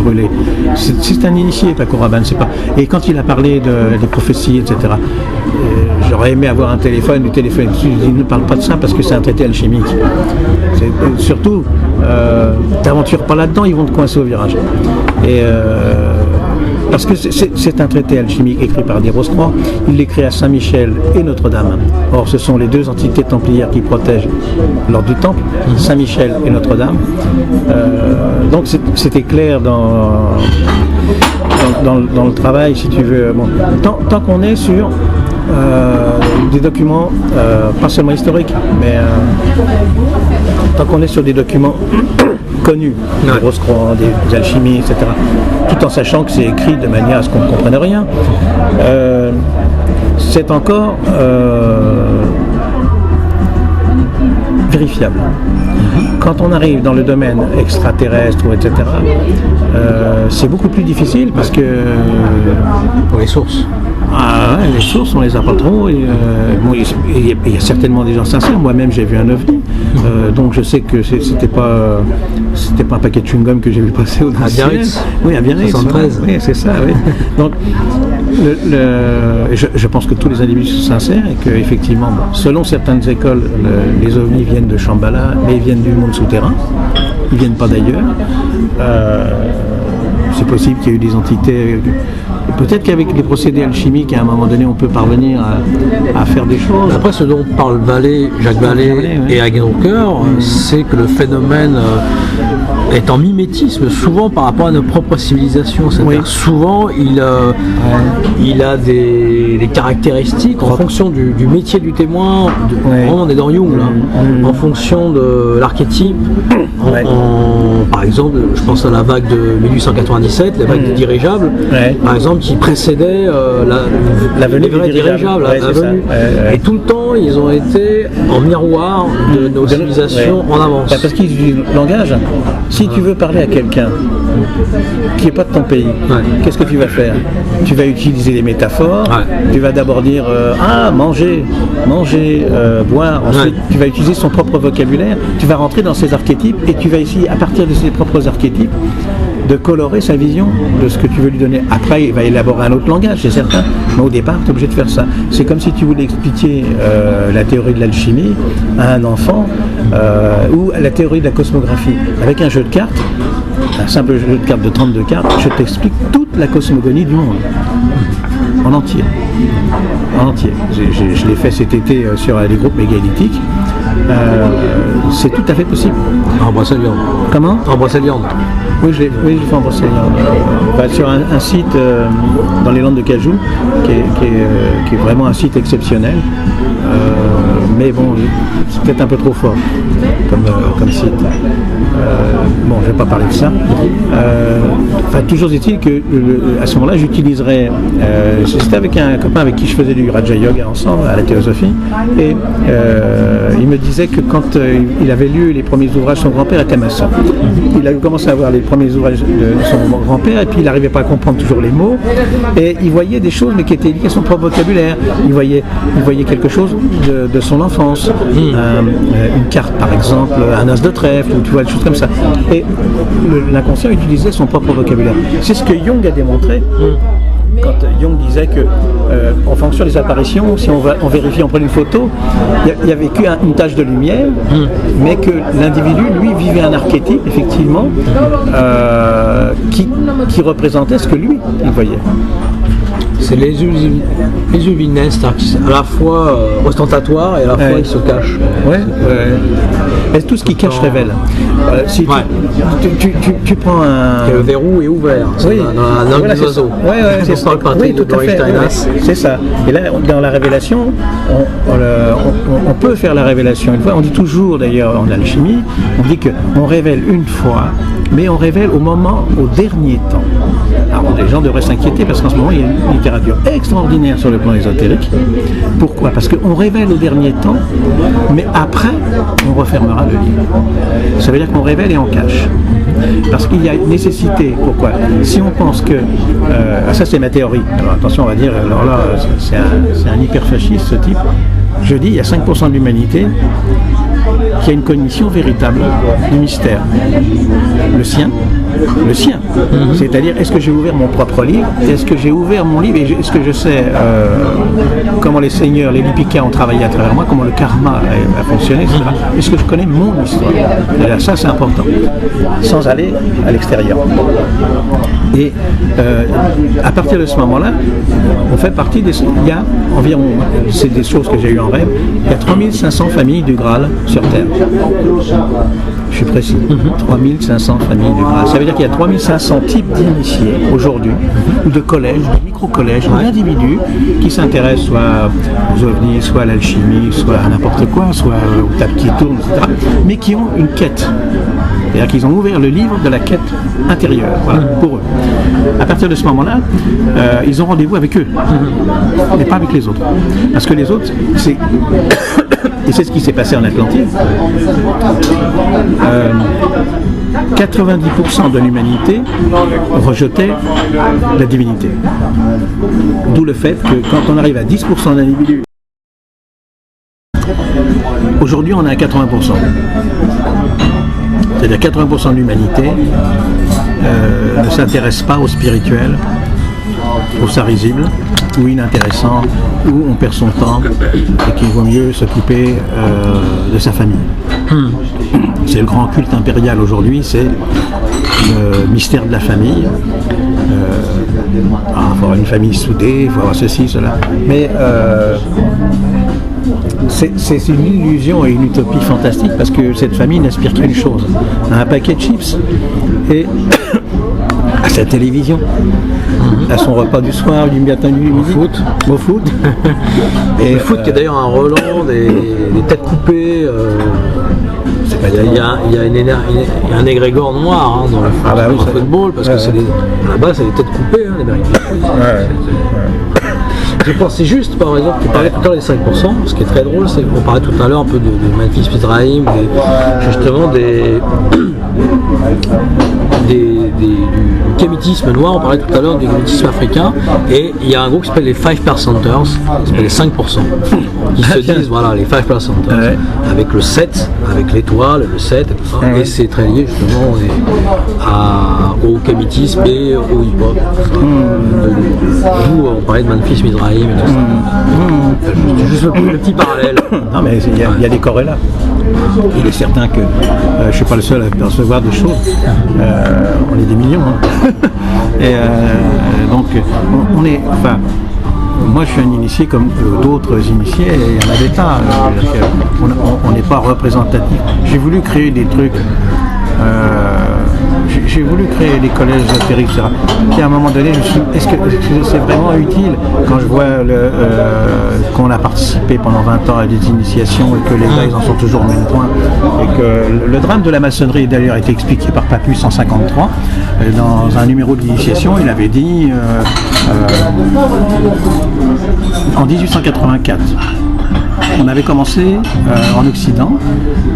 brûler. C'est un initié, Paco Rabanne, c'est pas. Et quand il a parlé des prophéties, etc., j'aurais aimé avoir un téléphone, du téléphone. Il ne parle pas de ça parce que c'est un traité alchimique. Surtout, t'aventures pas là-dedans, ils vont te coincer au virage. Et parce que c'est un traité alchimique écrit par des Rose-Croix. Il l'écrit à Saint-Michel et Notre-Dame. Or, ce sont les deux entités templières qui protègent l'ordre du Temple, Saint-Michel et Notre-Dame. Donc, c'était clair dans le travail, si tu veux. Bon, tant qu'on est sur des documents, pas seulement historiques, mais tant qu'on est sur des documents connus, des Rose-Croix, des alchimies, etc., tout en sachant que c'est écrit de manière à ce qu'on ne comprenne rien, c'est encore vérifiable. Quand on arrive dans le domaine extraterrestre, etc., c'est beaucoup plus difficile parce que... Pour les sources. Ah ouais, les sources, on les a pas trop. Il y a certainement des gens sincères. Moi-même, j'ai vu un ovni. Donc je sais que c'était pas un paquet de chewing-gum que j'ai vu passer au Biarritz. Oui, à Biarritz. 73. Oui, c'est ça. Oui. Donc, je pense que tous les individus sont sincères et que effectivement, selon certaines écoles, les ovnis viennent de Shambhala, mais ils viennent du monde souterrain. Ils viennent pas d'ailleurs. C'est possible qu'il y ait eu des entités. Peut-être qu'avec les procédés alchimiques, à un moment donné, on peut parvenir à faire des choses. Après, ce dont parle Jacques Vallée et Hagenhofer, c'est que le phénomène est en mimétisme souvent par rapport à nos propres civilisations. C'est-à-dire souvent, il a des caractéristiques en fonction du métier du témoin. Vraiment, on est dans Jung, là, en fonction de l'archétype. Par exemple, je pense à la vague de 1897, la vague des dirigeables, par exemple, qui précédait la venue des dirigeables. Et tout le temps, ils ont été en miroir de nos civilisations en avance. Parce qu'ils utilisent le langage. Si tu veux parler à quelqu'un qui n'est pas de ton pays, qu'est-ce que tu vas faire? Tu vas utiliser les métaphores, tu vas d'abord dire manger, boire, ensuite tu vas utiliser son propre vocabulaire, tu vas rentrer dans ses archétypes et tu vas essayer à partir de ses propres archétypes de colorer sa vision de ce que tu veux lui donner. Après, il va élaborer un autre langage, c'est certain, mais au départ, tu es obligé de faire ça. C'est comme si tu voulais expliquer la théorie de l'alchimie à un enfant ou la théorie de la cosmographie. Avec un jeu de cartes, un simple jeu de cartes de 32 cartes, je t'explique toute la cosmogonie du monde. En entier. En entier. Je l'ai fait cet été sur les groupes mégalithiques. C'est tout à fait possible. En Brocéliande. Comment? En Brocéliande. Oui, je l'ai fait en Brocéliande. Sur un site dans les Landes de Cajou, qui est vraiment un site exceptionnel. Mais bon, c'est peut-être un peu trop fort comme site. Bon, je ne vais pas parler de ça. Toujours est-il que à ce moment-là, j'utiliserais. C'était avec un copain avec qui je faisais du Raja Yoga ensemble à la théosophie, et il me disait que quand il avait lu les premiers ouvrages, son grand-père était maçon. Il a commencé à voir les premiers ouvrages de son grand-père, et puis il n'arrivait pas à comprendre toujours les mots, et il voyait des choses, mais qui étaient liées à son propre vocabulaire. Il voyait quelque chose de son enfance, une carte par exemple, un as de trèfle, ou tu vois des choses comme ça. Et l'inconscient utilisait son propre vocabulaire. C'est ce que Jung a démontré. Quand Jung disait que, en fonction des apparitions, si on vérifie, on prend une photo, il n'y avait qu'une tache de lumière, mais que l'individu, lui, vivait un archétype, effectivement, qui représentait ce que lui, il voyait. C'est les uvinets, c'est-à-dire à la fois ostentatoire et à la fois il se cache. Et tout ce qui cache révèle. Si tu prends un... Le verrou est ouvert, c'est dans la langue des oiseaux. C'est ça. Oui, tout à fait. C'est ça. Et là, dans la révélation, on peut faire la révélation une fois. On dit toujours, d'ailleurs, en alchimie, on dit qu'on révèle une fois, mais on révèle au dernier temps. Alors les gens devraient s'inquiéter parce qu'en ce moment il y a une littérature extraordinaire sur le plan ésotérique. Pourquoi? Parce qu'on révèle au dernier temps, mais après on refermera le livre. Ça veut dire qu'on révèle et on cache. Parce qu'il y a une nécessité. Pourquoi? Si on pense que... ça c'est ma théorie. Alors attention, on va dire, alors là c'est un hyper-fasciste ce type. Je dis il y a 5% de l'humanité qui a une cognition véritable du mystère. Le sien. C'est-à-dire, est-ce que j'ai ouvert mon propre livre? Est-ce que j'ai ouvert mon livre? Et est-ce que je sais comment les seigneurs, les Lipika ont travaillé à travers moi, comment le karma a fonctionné, etc. Est-ce que je connais mon histoire? Et là, ça c'est important. Sans aller à l'extérieur. Et à partir de ce moment-là, on fait partie des... Il y a environ, c'est des choses que j'ai eues en rêve, il y a 3500 familles du Graal sur Terre. Je suis précis. 3500 familles du Graal. Ça veut dire qu'il y a 3500 types d'initiés aujourd'hui, ou de collèges, de micro-collèges, d'individus qui s'intéressent soit aux ovnis, soit à l'alchimie, soit à n'importe quoi, soit aux tables qui tournent, etc. Mais qui ont une quête. C'est-à-dire qu'ils ont ouvert le livre de la quête intérieure, voilà, pour eux. À partir de ce moment-là, ils ont rendez-vous avec eux, mais pas avec les autres. Parce que les autres, c'est... Et c'est ce qui s'est passé en Atlantide. 90% de l'humanité rejetait la divinité. D'où le fait que quand on arrive à 10% d'individus, aujourd'hui on est à 80%. C'est-à-dire 80% de l'humanité ne s'intéresse pas au spirituel, au ça risible, ou inintéressant, où on perd son temps et qu'il vaut mieux s'occuper de sa famille. C'est le grand culte impérial aujourd'hui, c'est le mystère de la famille. Il faut avoir une famille soudée, il faut avoir ceci, cela. Mais c'est une illusion et une utopie fantastique parce que cette famille n'aspire qu'à une chose, à un paquet de chips et à sa télévision, à son repas du soir, du matin, du midi, au foot. Et le foot qui est d'ailleurs un Roland, des têtes coupées. Il y a un égrégore noir dans le football parce que à la base c'est des têtes coupées, les Américains. Je pensais juste, par exemple, tu parlais tout à l'heure des 5%, ce qui est très drôle, c'est qu'on parlait tout à l'heure un peu de Memphis Mizraim, justement du kémitisme noir, on parlait tout à l'heure du kémitisme africain, et il y a un groupe qui s'appelle les 5%ers, qui s'appelle les 5%, qui se disent, voilà, les 5%ers, avec le 7, avec l'étoile, le 7 et tout ça, et c'est très lié justement au kémitisme et au hip-hop. D'où on parlait de Memphis Mizraim et tout ça. Juste le petit parallèle. Non, mais il y a des corrélats. Il est certain que je ne suis pas le seul à percevoir des choses. On est des millions. Hein. Et donc, on est. Enfin, moi, je suis un initié comme d'autres initiés, et il y en a des tas. On n'est pas représentatif. J'ai voulu créer des trucs. J'ai voulu créer des collèges ésotériques, etc. Puis à un moment donné, je me suis dit, est-ce que c'est vraiment utile quand je vois qu'on a participé pendant 20 ans à des initiations et que les gars ils en sont toujours au même point, et que le drame de la maçonnerie d'ailleurs a été expliqué par Papus 153 dans un numéro de l'initiation. Il avait dit en 1884. On avait commencé en Occident,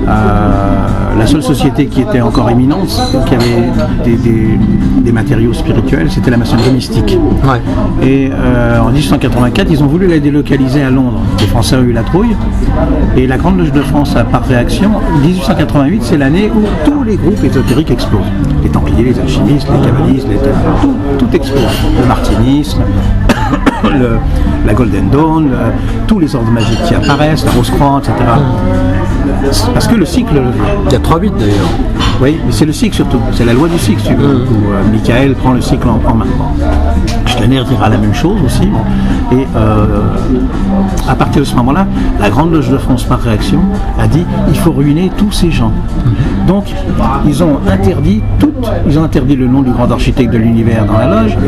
la seule société qui était encore éminente, qui avait des matériaux spirituels, c'était la maçonnerie mystique. Ouais. Et en 1884, ils ont voulu la délocaliser à Londres. Les Français ont eu la trouille. Et la Grande Loge de France, par réaction, 1888, c'est l'année où tous les groupes ésotériques explosent. Les Templiers, les alchimistes, les kabbalistes, tout explose. Le martinisme, la Golden Dawn, tous les ordres magiques qui apparaissent, la Rose-Croix, etc. Parce que le cycle... Il y a 3 bits d'ailleurs. Oui, mais c'est le cycle surtout, c'est la loi du cycle, si tu veux, où Michael prend le cycle en main. Steiner dira la même chose aussi. Bon. Et à partir de ce moment-là, la Grande Loge de France, par réaction, a dit il faut ruiner tous ces gens. Donc, ils ont interdit le nom du grand architecte de l'univers dans la loge,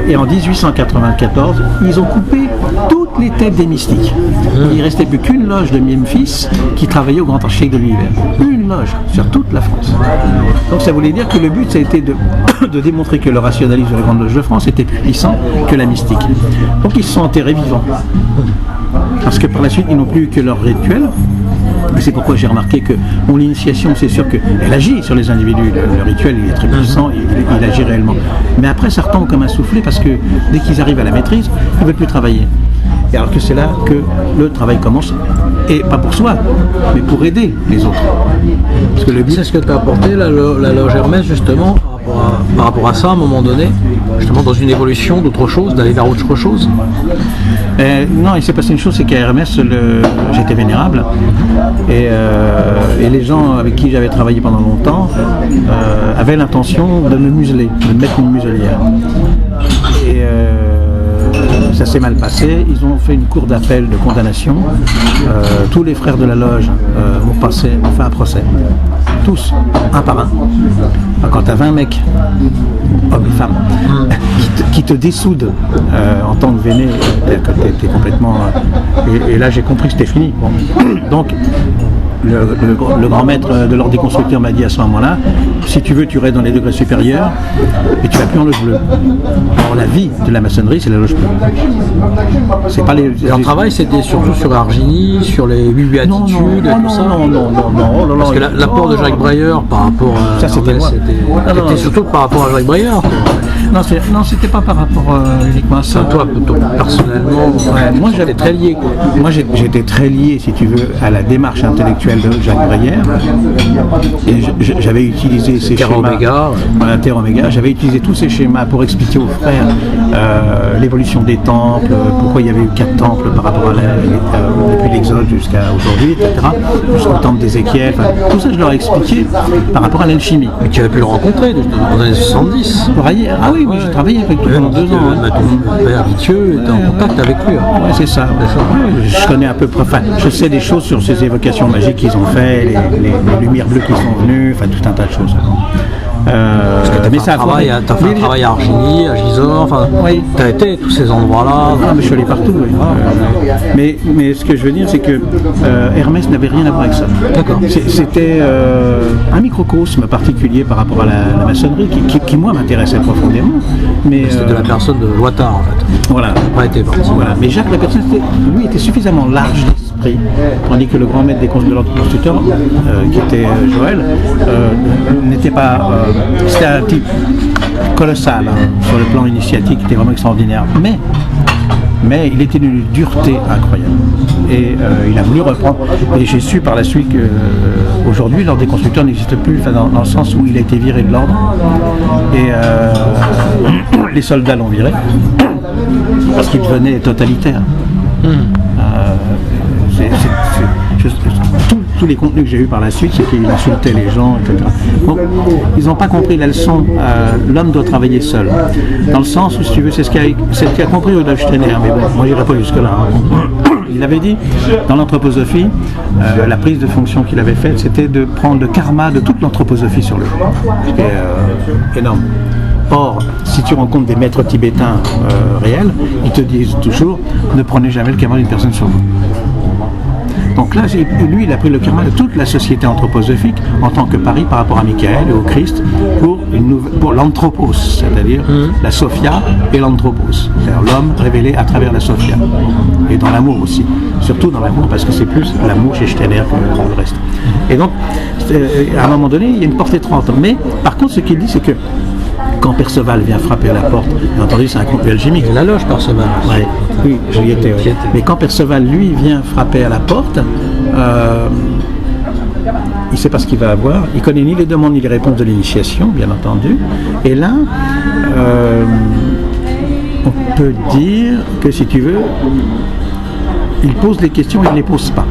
et en 1894, ils ont coupé toutes les têtes des mystiques. Il ne restait plus qu'une loge de Memphis qui travaillait au grand architecte de l'univers. Une loge sur toute la France. Donc ça voulait dire que le but, ça a été de démontrer que le rationalisme de la Grande Loge de France était plus puissant que la mystique. Donc ils se sont enterrés vivants. Parce que par la suite, ils n'ont plus eu que leur rituel. Et c'est pourquoi j'ai remarqué que l'initiation, c'est sûr qu'elle agit sur les individus. Le rituel, il est très puissant, il agit réellement. Mais après, ça retombe comme un soufflet parce que dès qu'ils arrivent à la maîtrise, ils ne veulent plus travailler. Et alors que c'est là que le travail commence, et pas pour soi, mais pour aider les autres. Parce que le but, c'est ce que tu as apporté, la loge Hermès, justement, par rapport à ça, à un moment donné, justement dans une évolution d'autre chose, d'aller vers autre chose. Non, il s'est passé une chose, c'est qu'à Hermès, j'étais vénérable, et les gens avec qui j'avais travaillé pendant longtemps avaient l'intention de me museler, de me mettre une muselière. Et ça s'est mal passé, ils ont fait une cour d'appel de condamnation. Tous les frères de la loge ont fait un procès. Tous, un par un. Quand tu as 20 mecs, hommes et femmes, qui te dessoudent en tant que véné, tu es complètement... et là j'ai compris que c'était fini. Bon. Donc, le grand maître de l'ordre des constructeurs m'a dit à ce moment-là, si tu veux, tu restes dans les degrés supérieurs et tu vas plus en loge bleue. Or, la vie de la maçonnerie, c'est la loge bleue. C'est pas leur travail, c'était surtout sur Argini, sur les 8 béatitudes et tout ça. Non. Parce que l'apport de Jacques Breyer par rapport à ça, c'était moi. C'était surtout par rapport à Jacques Breyer. Non, c'était pas par rapport uniquement à ça. Toi, personnellement, moi j'étais très lié. Moi j'étais très lié, si tu veux, à la démarche intellectuelle de Jacques Breyer. Et j'avais utilisé ces schémas. Terre Oméga. J'avais utilisé tous ces schémas pour expliquer aux frères l'évolution des temples, pourquoi il y avait eu 4 temples par rapport à depuis l'Exode jusqu'à aujourd'hui, etc. Jusqu'au temple d'Ézéchiel. Tout ça, je leur ai expliqué par rapport à l'alchimie. Mais tu avais pu le rencontrer dans les années 70. Ah oui, j'ai travaillé avec lui pendant 2 ans. Ton père Vitieux était en contact avec lui. Oui, c'est ça. Je connais à peu près, je sais des choses sur ces évocations magiques qu'ils ont fait, les lumières bleues qui sont venues, tout un tas de choses. Mais ça a foiré. T'as fait un travail à Argigny, à Gisors, enfin, Oui. t'as été à tous ces endroits-là. Ah, mais je suis allé partout. Oui. Mais ce que je veux dire, c'est que Hermès n'avait rien à voir avec ça. D'accord. C'était un microcosme particulier par rapport à la maçonnerie qui moi, m'intéressait profondément. Mais C'était de la personne de Loitard, en fait. voilà. Pas été parti. Voilà. Mais Jacques Lapertine, lui, était suffisamment large d'esprit, tandis que le grand maître des de l'ordre constituteur, qui était Joël, n'était pas. C'était un type colossal hein, sur le plan initiatique, qui était vraiment extraordinaire. Mais il était d'une dureté incroyable. Et il a voulu reprendre. Et j'ai su par la suite qu'aujourd'hui, l'ordre des constructeurs n'existe plus, enfin, dans le sens où il a été viré de l'ordre. Et les soldats l'ont viré parce qu'il devenait totalitaire. Tous les contenus que j'ai eus par la suite, c'est qu'il insultait les gens, etc. Donc, ils n'ont pas compris la leçon. L'homme doit travailler seul. Dans le sens où, si tu veux, c'est ce qu'a compris Rudolf Steiner, mais bon, moi, j'irai pas jusque-là. Hein. Il avait dit, dans l'anthroposophie, la prise de fonction qu'il avait faite, c'était de prendre le karma de toute l'anthroposophie sur lui. C'était énorme. Or, si tu rencontres des maîtres tibétains réels, ils te disent toujours, ne prenez jamais le karma d'une personne sur vous. Donc là, lui, il a pris le karma de toute la société anthroposophique en tant que pari par rapport à Michael et au Christ pour l'anthropos, c'est-à-dire la Sophia et l'anthropos, c'est-à-dire l'homme révélé à travers la Sophia. Et dans l'amour aussi, surtout dans l'amour, parce que c'est plus l'amour chez Steiner que le reste. Et donc, à un moment donné, il y a une porte étrange. Mais par contre, ce qu'il dit, c'est que quand Perceval vient frapper à la porte, bien entendu, c'est un contenu alchimique. La loge, Perceval. Ouais, oui, j'y étais. Ouais. Mais quand Perceval, lui, vient frapper à la porte, il ne sait pas ce qu'il va avoir. Il ne connaît ni les demandes ni les réponses de l'initiation, bien entendu. Et là, on peut dire que, si tu veux, il pose des questions et il ne les pose pas.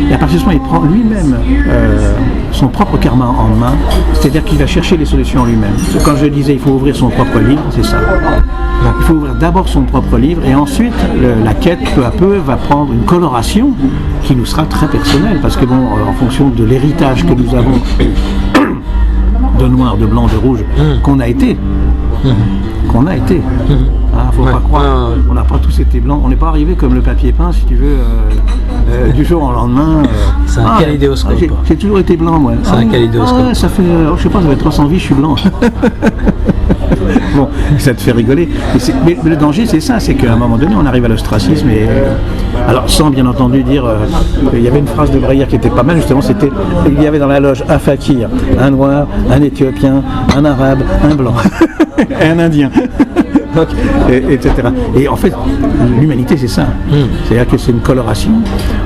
Et à partir de ce moment, il prend lui-même son propre karma en main, c'est-à-dire qu'il va chercher les solutions en lui-même. Quand je disais il faut ouvrir son propre livre, c'est ça. Il faut ouvrir d'abord son propre livre et ensuite la quête, peu à peu, va prendre une coloration qui nous sera très personnelle, parce que bon, en fonction de l'héritage que nous avons de noir, de blanc, de rouge, qu'on a été. Faut pas croire, on n'a pas tous été blancs, on n'est pas arrivé comme le papier peint, si tu veux, du jour au lendemain. C'est un kaléidoscope. J'ai toujours été blanc, moi. C'est un kaléidoscope. Ça fait, je sais pas, ça fait 300 vies, je suis blanc. Bon, ça te fait rigoler. Mais le danger, c'est ça, c'est qu'à un moment donné, on arrive à l'ostracisme. Alors, sans bien entendu dire, il y avait une phrase de Breyer qui était pas mal, justement, c'était, il y avait dans la loge un fakir, un noir, un éthiopien, un arabe, un blanc, et un indien. Donc, etc. Et en fait, l'humanité, c'est ça. C'est-à-dire que c'est une coloration.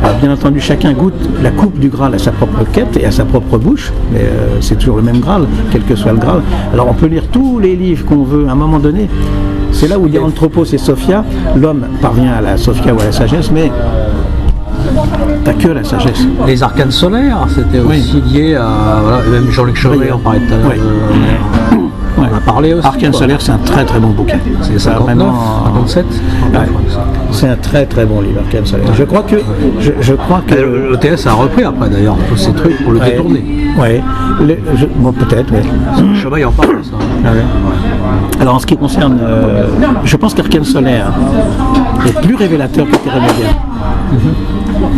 Alors, bien entendu, chacun goûte la coupe du Graal à sa propre quête et à sa propre bouche. Mais c'est toujours le même Graal, quel que soit le Graal. Alors, on peut lire tous les livres qu'on veut. À un moment donné, c'est là où il y a Anthropos et Sophia. L'homme parvient à la Sophia ou à la sagesse, mais t'as que la sagesse. Les arcanes solaires, c'était aussi lié à... Voilà, même Jean-Luc Chauvet en parlait tout à l'heure. On a parlé aussi. Arcane solaire, c'est un très très bon bouquin. C'est 59, 57. Ouais. C'est un très très bon livre, Arcane solaire. Je crois que l'OTS a repris après d'ailleurs tous ces trucs pour le détourner. Oui, bon, peut-être, oui. Chauvet en parle de ça. Alors en ce qui concerne, je pense qu'Arcane solaire est plus révélateur que Terra Média.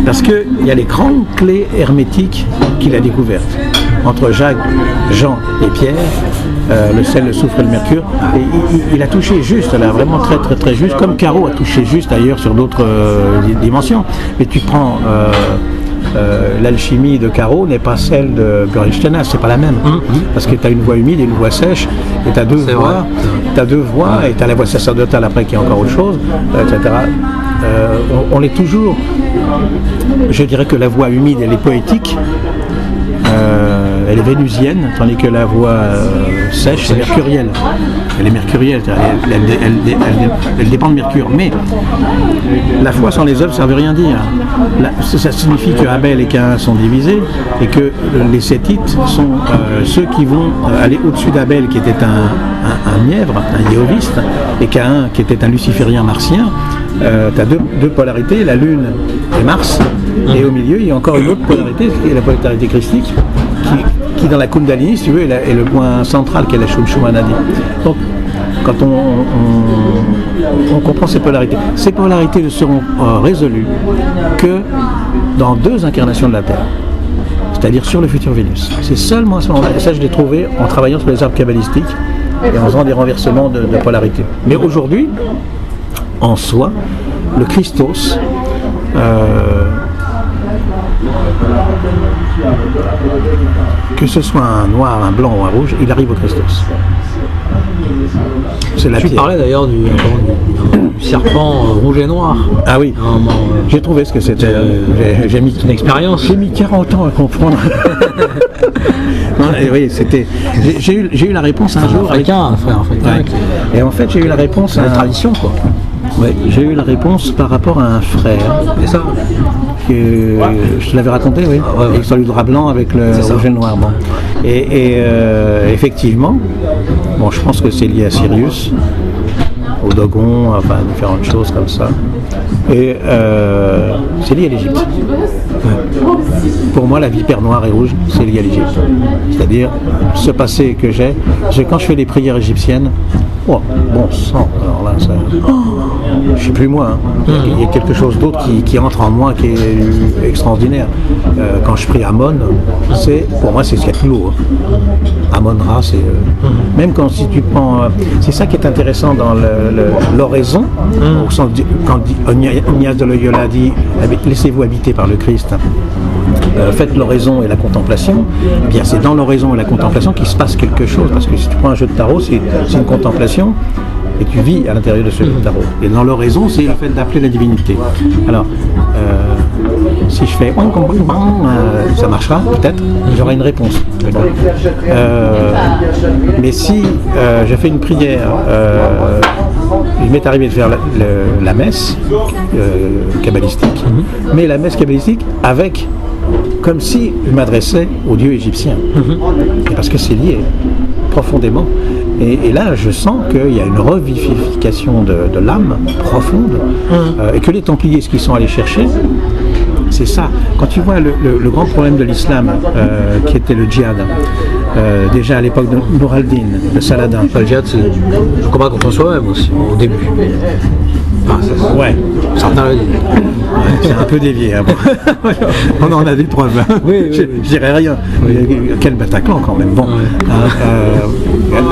Parce qu'il y a les grandes clés hermétiques qu'il a découvertes entre Jacques, Jean et Pierre, le sel, le soufre et le mercure. Et il a touché juste, là, vraiment très très très juste, comme Caro a touché juste ailleurs sur d'autres dimensions. Mais tu prends l'alchimie de Caro n'est pas celle de Burinshtenas, c'est pas la même. Parce que tu as une voix humide et une voix sèche, et tu as deux voix, et tu as la voix sacerdotale après qui est encore autre chose, etc. On est toujours, je dirais que la voix humide elle est poétique, elle est vénusienne, tandis que la voix sèche est mercurielle. Elle est mercurielle, elle dépend de Mercure. Mais la foi sans les œuvres, ça ne veut rien dire. Ça signifie que Abel et Caïn sont divisés et que les Sétites sont ceux qui vont aller au-dessus d'Abel, qui était un mièvre, un yéhoviste, et Caïn, qui était un luciférien martien. Tu as deux polarités, la Lune et Mars, et au milieu il y a encore une autre polarité, qui est la polarité christique, qui qui dans la Kundalini, si tu veux, est le point central qu'est la Shumshumanadi. Donc, quand on comprend ces polarités ne seront résolues que dans 2 incarnations de la Terre, c'est-à-dire sur le futur Vénus. C'est seulement à ce moment-là, et ça je l'ai trouvé en travaillant sur les arbres kabbalistiques et en faisant des renversements de polarité. Mais aujourd'hui, en soi, le Christos, que ce soit un noir, un blanc ou un rouge, il arrive au Christos. C'est la Tu pierre. parlais d'ailleurs du serpent rouge et noir. Ah oui, j'ai trouvé ce que c'était. J'ai mis une expérience. J'ai mis 40 ans à comprendre. Non, et oui, c'était. J'ai eu la réponse un jour. Un frère africain. Ouais. Et en fait, j'ai eu la réponse à La tradition, quoi. Ouais, j'ai eu la réponse par rapport à un frère. C'est ça. Que je te l'avais raconté, oui. Ouais. Avec celui de drap blanc avec le rouge et le noir. Bon. Et effectivement, bon, je pense que c'est lié à Sirius, au Dogon, enfin différentes choses comme ça. Et c'est lié à l'Égypte. Ouais. Pour moi, la vipère noire et rouge, c'est lié à l'Égypte. C'est-à-dire ce passé que j'ai, parce que quand je fais les prières égyptiennes, oh, bon sang, alors là, ça, je ne sais plus moi. Hein. Il y a quelque chose d'autre qui entre en moi qui est extraordinaire. Quand je prie Amon, pour moi, c'est ce qu'il y a de plus lourd. Amon-Ra, c'est. Même quand si tu prends. C'est ça qui est intéressant dans l'oraison, au sens quand Ignace de Loyola dit laissez-vous habiter par le Christ. Faites l'oraison et la contemplation, eh bien c'est dans l'oraison et la contemplation qu'il se passe quelque chose, parce que si tu prends un jeu de tarot, c'est une contemplation et tu vis à l'intérieur de ce jeu de tarot. Et dans l'oraison, c'est le fait d'appeler la divinité. Alors, si je fais ça marchera peut-être, j'aurai une réponse. Mais si je fais une prière, il m'est arrivé de faire la messe kabbalistique, mais la messe kabbalistique avec, comme si je m'adressais au dieu égyptien. Et parce que c'est lié profondément. Et là, je sens qu'il y a une revivification de l'âme profonde, et que les Templiers, ce qu'ils sont allés chercher, c'est ça. Quand tu vois le grand problème de l'islam, qui était le djihad, déjà à l'époque de Nour al-Din, de Saladin. Le djihad, c'est le combat contre soi-même aussi, au début. Enfin, ouais. Certains le disent. C'est un peu dévié. Hein. On en a des preuves. Hein. Oui, je dirais rien. Oui. Quel Bataclan quand même. Bon,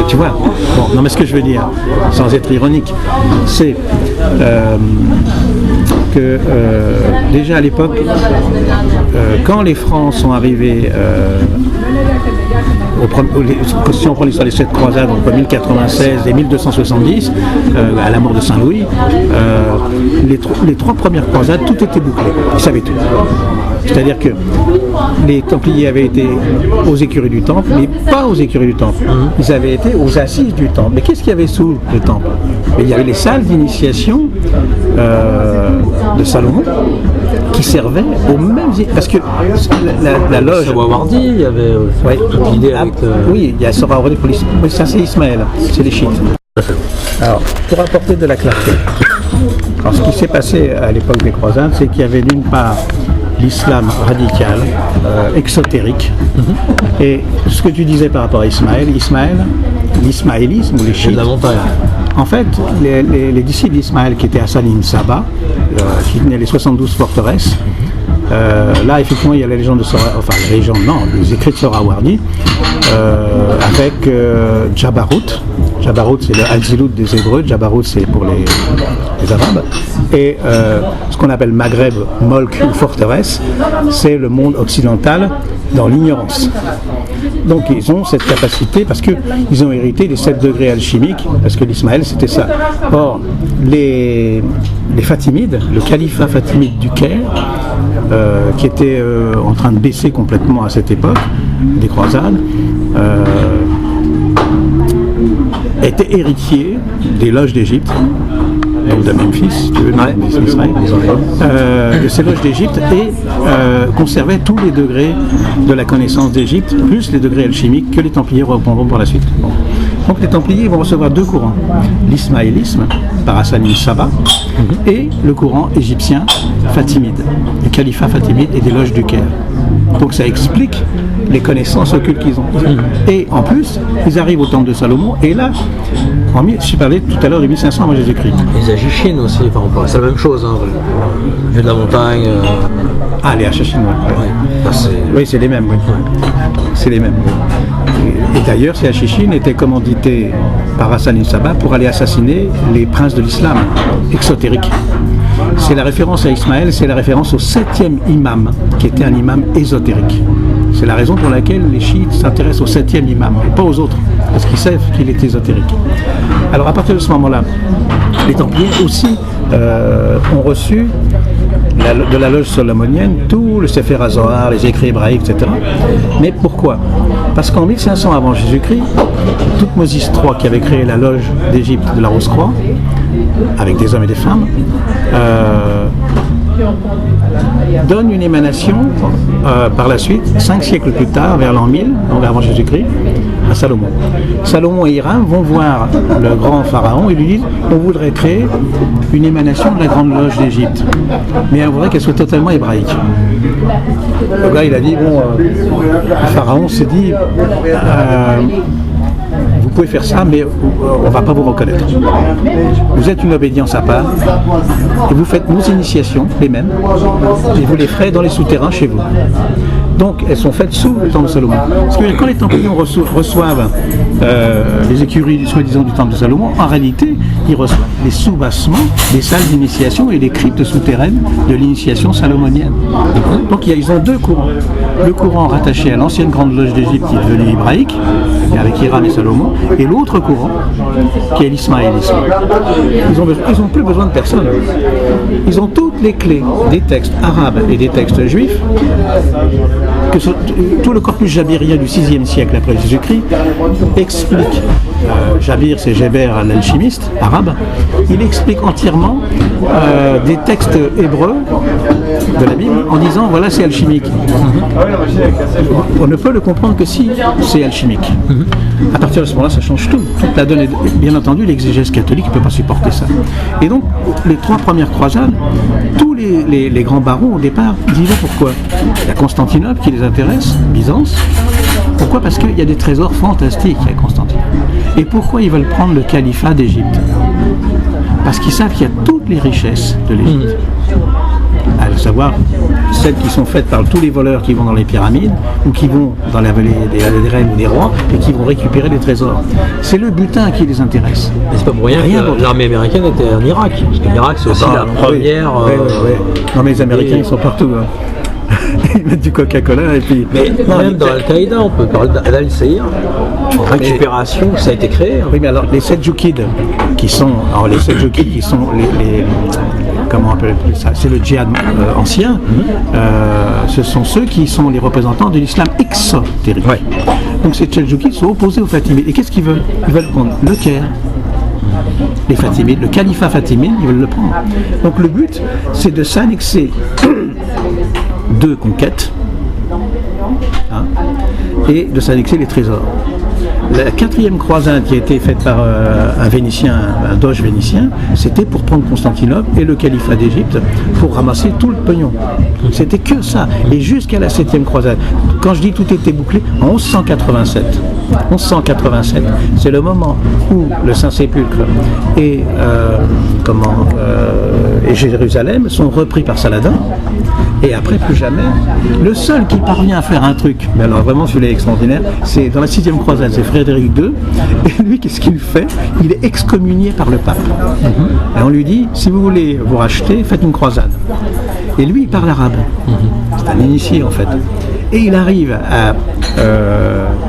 tu vois. Bon, non, mais ce que je veux dire, sans être ironique, c'est que déjà à l'époque, quand les Francs sont arrivés, si on prend l'histoire des 7 croisades entre 1096 et 1270, à la mort de Saint-Louis, les 3 premières croisades, tout était bouclé. Ils savaient tout. C'est-à-dire que les Templiers avaient été aux écuries du Temple, mais pas aux écuries du Temple. Ils avaient été aux assises du Temple. Mais qu'est-ce qu'il y avait sous le Temple? Il y avait les salles d'initiation de Salomon qui servaient aux mêmes... Parce que la loge... Sawawardi, il y avait toute l'idée avec... Oui, il y a Sawawardi pour l'islam. Oui, ça c'est Ismaël, c'est les chiites. Alors, pour apporter de la clarté, alors, ce qui s'est passé à l'époque des croisades, c'est qu'il y avait d'une part l'islam radical, exotérique, et ce que tu disais par rapport à l'ismaélisme ou les chiites. La montagne. En fait, les disciples d'Ismaël qui étaient à Salim Saba, qui tenaient les 72 forteresses, là effectivement il y a la légende de les écrits de Sohrawardi, avec Jabarut. Jabarut c'est le Al-Zilut des Hébreux, Jabarut c'est pour les Arabes, et ce qu'on appelle Maghreb, Molk ou forteresse, c'est le monde occidental dans l'ignorance. Donc ils ont cette capacité parce qu'ils ont hérité des 7 degrés alchimiques, parce que l'Ismaël c'était ça. Or, les Fatimides, le califat fatimide du Caire, qui était en train de baisser complètement à cette époque des croisades, était héritier des loges d'Égypte, de Memphis, si tu veux, de ces loges d'Égypte, et conservait tous les degrés de la connaissance d'Égypte, plus les degrés alchimiques que les Templiers reprendront par la suite. Bon. Donc les Templiers vont recevoir 2 courants, l'ismaélisme par Hassan ibn Saba et le courant égyptien fatimide, du califat fatimide et des loges du Caire. Donc ça explique les connaissances occultes qu'ils ont. Et en plus, ils arrivent au temple de Salomon, et là, je parlais tout à l'heure de 1500 avant Jésus-Christ. Les Achichines aussi, enfin, c'est la même chose, hein. Le vieux de la montagne. Ah, les Achichines, ouais. Oui, c'est les mêmes, oui. C'est les mêmes. Et d'ailleurs, ces Achichines étaient commandités par Hassan ibn Sabah pour aller assassiner les princes de l'islam exotérique. C'est la référence à Ismaël, c'est la référence au 7e imam, qui était un imam ésotérique. C'est la raison pour laquelle les chiites s'intéressent au 7e imam, et pas aux autres, parce qu'ils savent qu'il est ésotérique. Alors à partir de ce moment-là, les Templiers aussi ont reçu de la loge solomonienne tout le Sefer HaZohar, les écrits hébraïques, etc. Mais pourquoi? Parce qu'en 1500 avant Jésus-Christ, Thoutmôsis III, qui avait créé la loge d'Égypte de la Rose-Croix, avec des hommes et des femmes, donne une émanation par la suite, 5 siècles plus tard, vers l'an 1000, donc avant Jésus-Christ, à Salomon. Salomon et Hiram vont voir le grand pharaon et lui disent: on voudrait créer une émanation de la grande loge d'Égypte, mais on voudrait qu'elle soit totalement hébraïque. Le gars il a dit, le pharaon s'est dit, vous pouvez faire ça, mais on ne va pas vous reconnaître. Vous êtes une obédience à part, et vous faites nos initiations, les mêmes, et vous les ferez dans les souterrains chez vous. Donc elles sont faites sous le temple de Salomon. Parce que quand les Templiers reçoivent les écuries soi-disant du temple de Salomon, en réalité, ils reçoivent les soubassements des salles d'initiation et des cryptes souterraines de l'initiation salomonienne. Donc ils ont deux courants. Le courant rattaché à l'ancienne grande loge d'Égypte qui est devenue hébraïque, avec Hiram et Salomon, et l'autre courant qui est l'ismaélisme. Ils n'ont plus besoin de personne. Ils ont toutes les clés des textes arabes et des textes juifs, que tout le corpus jabirien du 6e siècle après Jésus-Christ explique. Jabir, c'est Géber, l'alchimiste arabe. Il explique entièrement des textes hébreux de la Bible en disant voilà, c'est alchimique. On ne peut le comprendre que si c'est alchimique. À partir de ce moment-là, ça change tout. Toute la donne, bien entendu, l'exégèse catholique ne peut pas supporter ça. Et donc, les 3 premières croisades, tous les grands barons au départ disaient pourquoi. Il y a Constantinople qui les intéresse, Byzance. Pourquoi? Parce qu'il y a des trésors fantastiques à Constantinople. Et pourquoi ils veulent prendre le califat d'Égypte? Parce qu'ils savent qu'il y a toutes les richesses de l'Égypte. À savoir celles qui sont faites par tous les voleurs qui vont dans les pyramides ou qui vont dans la vallée des reines ou des rois et qui vont récupérer les trésors. C'est le butin qui les intéresse. Mais c'est pas pour rien que l'armée américaine était en Irak, parce que l'Irak c'est aussi la première. Non mais les Américains ils sont partout. Hein. Ils mettent du Coca-Cola et puis. Mais même dans Al-Qaïda, on peut parler d'Al-Saïr. Récupération, ça a été créé. Oui, mais alors les Seldjoukides qui sont les comment on appelle ça? C'est le djihad ancien. Ce sont ceux qui sont les représentants de l'islam exotérique. Ouais. Donc ces Seldjoukides sont opposés aux Fatimides. Et qu'est-ce qu'ils veulent? Ils veulent prendre le Caire, les Fatimides, le califat fatimide, ils veulent le prendre. Donc le but, c'est de s'annexer 2 conquêtes, hein, et de s'annexer les trésors. La 4e croisade qui a été faite par un Vénitien, un doge vénitien, c'était pour prendre Constantinople et le califat d'Égypte pour ramasser tout le pognon. C'était que ça. Et jusqu'à la 7e croisade, quand je dis tout était bouclé, en 1187, c'est le moment où le Saint-Sépulcre et Jérusalem sont repris par Saladin. Et après, plus jamais. Le seul qui parvient à faire un truc, mais alors vraiment celui-là est extraordinaire, c'est dans la 6e croisade, c'est Frédéric II. Et lui, qu'est-ce qu'il fait? Il est excommunié par le pape. Et on lui dit, si vous voulez vous racheter, faites une croisade. Et lui, il parle arabe. C'est un initié en fait. Et il arrive à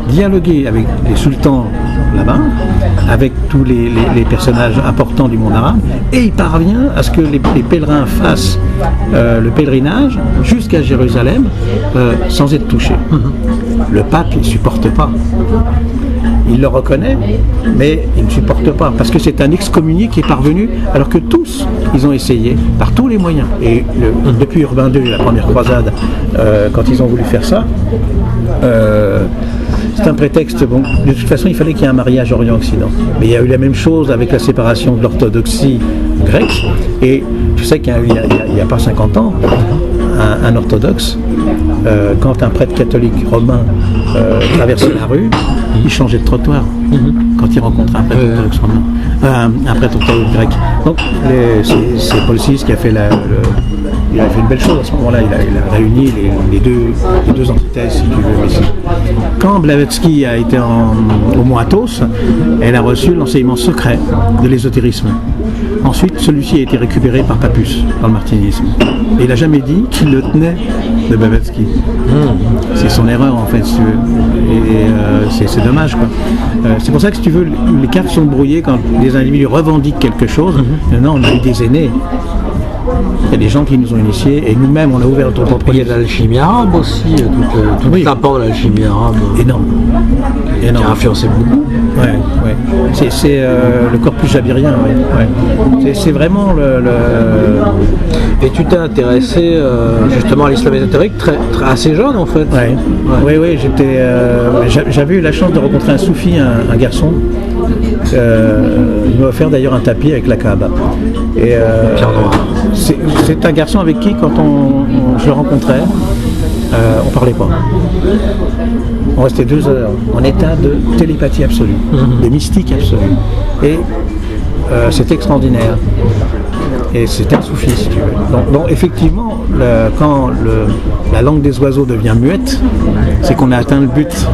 dialoguer avec les sultans là-bas, avec tous les personnages importants du monde arabe, et il parvient à ce que les pèlerins fassent le pèlerinage jusqu'à Jérusalem sans être touchés. Le pape, il ne supporte pas. Il le reconnaît, mais il ne supporte pas, parce que c'est un excommunié qui est parvenu, alors que tous, ils ont essayé, par tous les moyens. Et depuis Urbain II, la première croisade, quand ils ont voulu faire ça, c'est un prétexte. Bon, de toute façon, il fallait qu'il y ait un mariage Orient-Occident. Mais il y a eu la même chose avec la séparation de l'orthodoxie grecque. Et tu sais qu'il n'y a pas 50 ans, un orthodoxe quand un prêtre catholique romain traversait la rue, il changeait de trottoir quand il rencontrait un prêtre orthodoxe romain, un prêtre orthodoxe grec. Donc c'est Paul VI qui a fait il a fait une belle chose à ce moment-là, il a réuni les deux antithèses, si tu veux. Mais quand Blavatsky a été au mont Athos, elle a reçu l'enseignement secret de l'ésotérisme. Ensuite, celui-ci a été récupéré par Papus dans le martinisme. Et il n'a jamais dit qu'il le tenait de Blavatsky. C'est son erreur en fait, si tu veux. Et c'est dommage quoi. C'est pour ça que si tu veux, les cartes sont brouillées quand des individus revendiquent quelque chose. Maintenant, on a eu des aînés. Il y a des gens qui nous ont initiés et nous-mêmes on a ouvert notre propre. Il y a de l'alchimie arabe aussi, tout l'apport de l'alchimie arabe énorme. Qui a influencé beaucoup. Ouais. C'est le corpus jabirien, ouais. C'est vraiment le. Et tu t'es intéressé justement à l'islam ésotérique assez jeune en fait. Oui, j'avais eu la chance de rencontrer un soufi, un garçon. Il m'a offert d'ailleurs un tapis avec la Kaaba. Et c'est un garçon avec qui, quand je le rencontrais, on parlait pas. On restait 2 heures en état de télépathie absolue, de mystique absolue. Et c'était extraordinaire. Et c'était un soufi, si tu veux. Donc effectivement, quand la langue des oiseaux devient muette, c'est qu'on a atteint le but.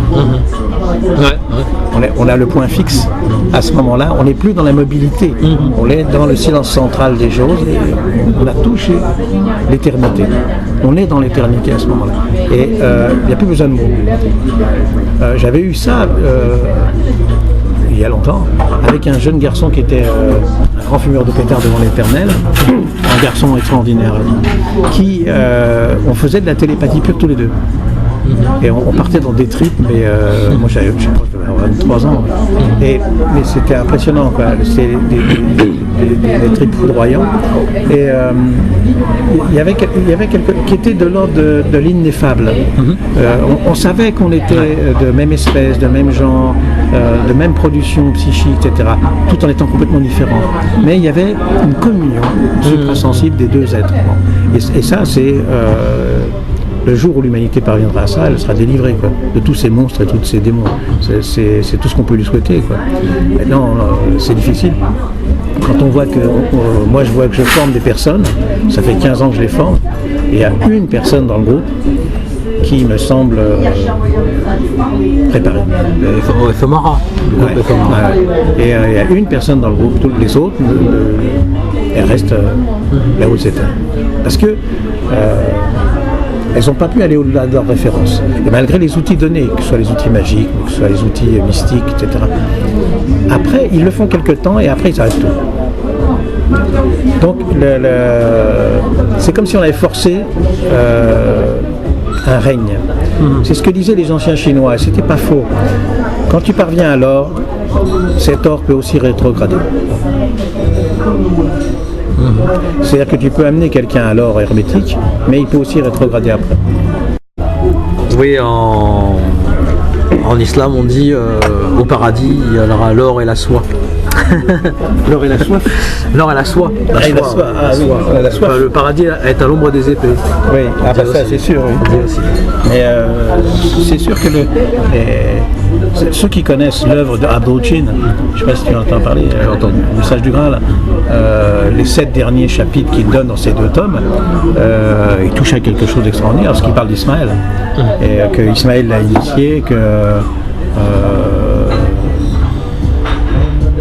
On a le point fixe. À ce moment-là, on n'est plus dans la mobilité. On est dans le silence central des choses et on a touché l'éternité. On est dans l'éternité à ce moment-là. Et il n'y a plus besoin de mots. J'avais eu ça il y a longtemps, avec un jeune garçon qui était un grand fumeur de pétard devant l'Éternel, un garçon extraordinaire, qui on faisait de la télépathie pure tous les deux. Et on partait dans des tripes, mais moi j'avais 23 ans. Mais c'était impressionnant, quoi. C'était des tripes foudroyants. Et il y avait quelque qui était de l'ordre de l'ineffable. On savait qu'on était de même espèce, de même genre, de même production psychique, etc. Tout en étant complètement différents. Mais il y avait une communion suprasensible des deux êtres. Et ça, c'est le jour où l'humanité parviendra à ça, elle sera délivrée quoi, de tous ces monstres et tous ces démons. C'est tout ce qu'on peut lui souhaiter. Quoi. Maintenant, c'est difficile. Quand on voit que, moi je vois que je forme des personnes, ça fait 15 ans que je les forme, et il y a une personne dans le groupe qui me semble préparée. Ephemera. Et il y a une personne dans le groupe, toutes les autres, elles restent là où c'était. Parce que elles n'ont pas pu aller au-delà de leurs références. Et malgré les outils donnés, que ce soit les outils magiques, que ce soit les outils mystiques, etc. Après, ils le font quelque temps et après, ils arrêtent tout. Donc, c'est comme si on avait forcé un règne. C'est ce que disaient les anciens Chinois, et c'était pas faux. Quand tu parviens à l'or, cet or peut aussi rétrograder. C'est-à-dire que tu peux amener quelqu'un à l'or hermétique, mais il peut aussi rétrograder après. Oui, en islam, on dit au paradis, il y aura l'or et la soie. L'or et la soif. L'or et la soie. La soie. Le paradis est à l'ombre des épées. Oui, ça c'est sûr. Oui. Mais c'est sûr que ceux qui connaissent l'œuvre de Abdul-Jin, je ne sais pas si tu entends parler, le message du Graal, les 7 derniers chapitres qu'il donne dans ces 2 tomes, il touche à quelque chose d'extraordinaire, parce qu'il parle d'Ismaël, et que Ismaël l'a initié, que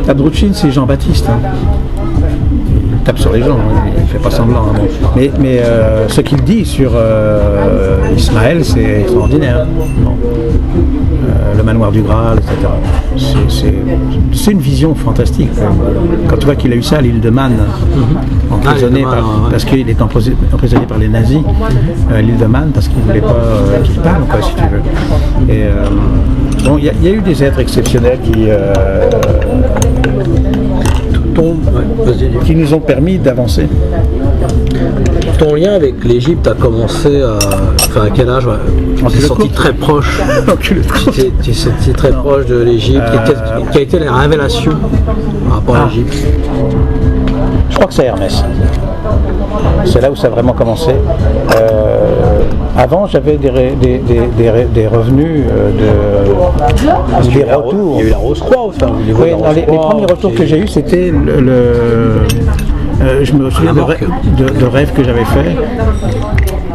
Abdul-Jin c'est Jean-Baptiste. Il tape sur les gens, il ne fait pas semblant. Mais ce qu'il dit sur Ismaël, c'est extraordinaire. Bon. Le manoir du Graal, etc. C'est une vision fantastique. Quand tu vois qu'il a eu ça à l'île de Man, emprisonné parce qu'il est emprisonné par les nazis, à l'île de Man, parce qu'il ne voulait pas qu'il parle, quoi, si tu veux. Et bon, il y a eu des êtres exceptionnels qui nous ont permis d'avancer. Ton lien avec l'Égypte a commencé à quel âge? Tu t'es senti très proche. Tu t'es senti très proche de l'Égypte. Quelles étaient les révélations par rapport à l'Égypte? Je crois que c'est Hermès. C'est là où ça a vraiment commencé. Avant, j'avais des revenus des retours. Il y a eu la Rose-Croix, enfin, Oui, non, les premiers retours que j'ai eus, c'était je me souviens de rêves que j'avais fait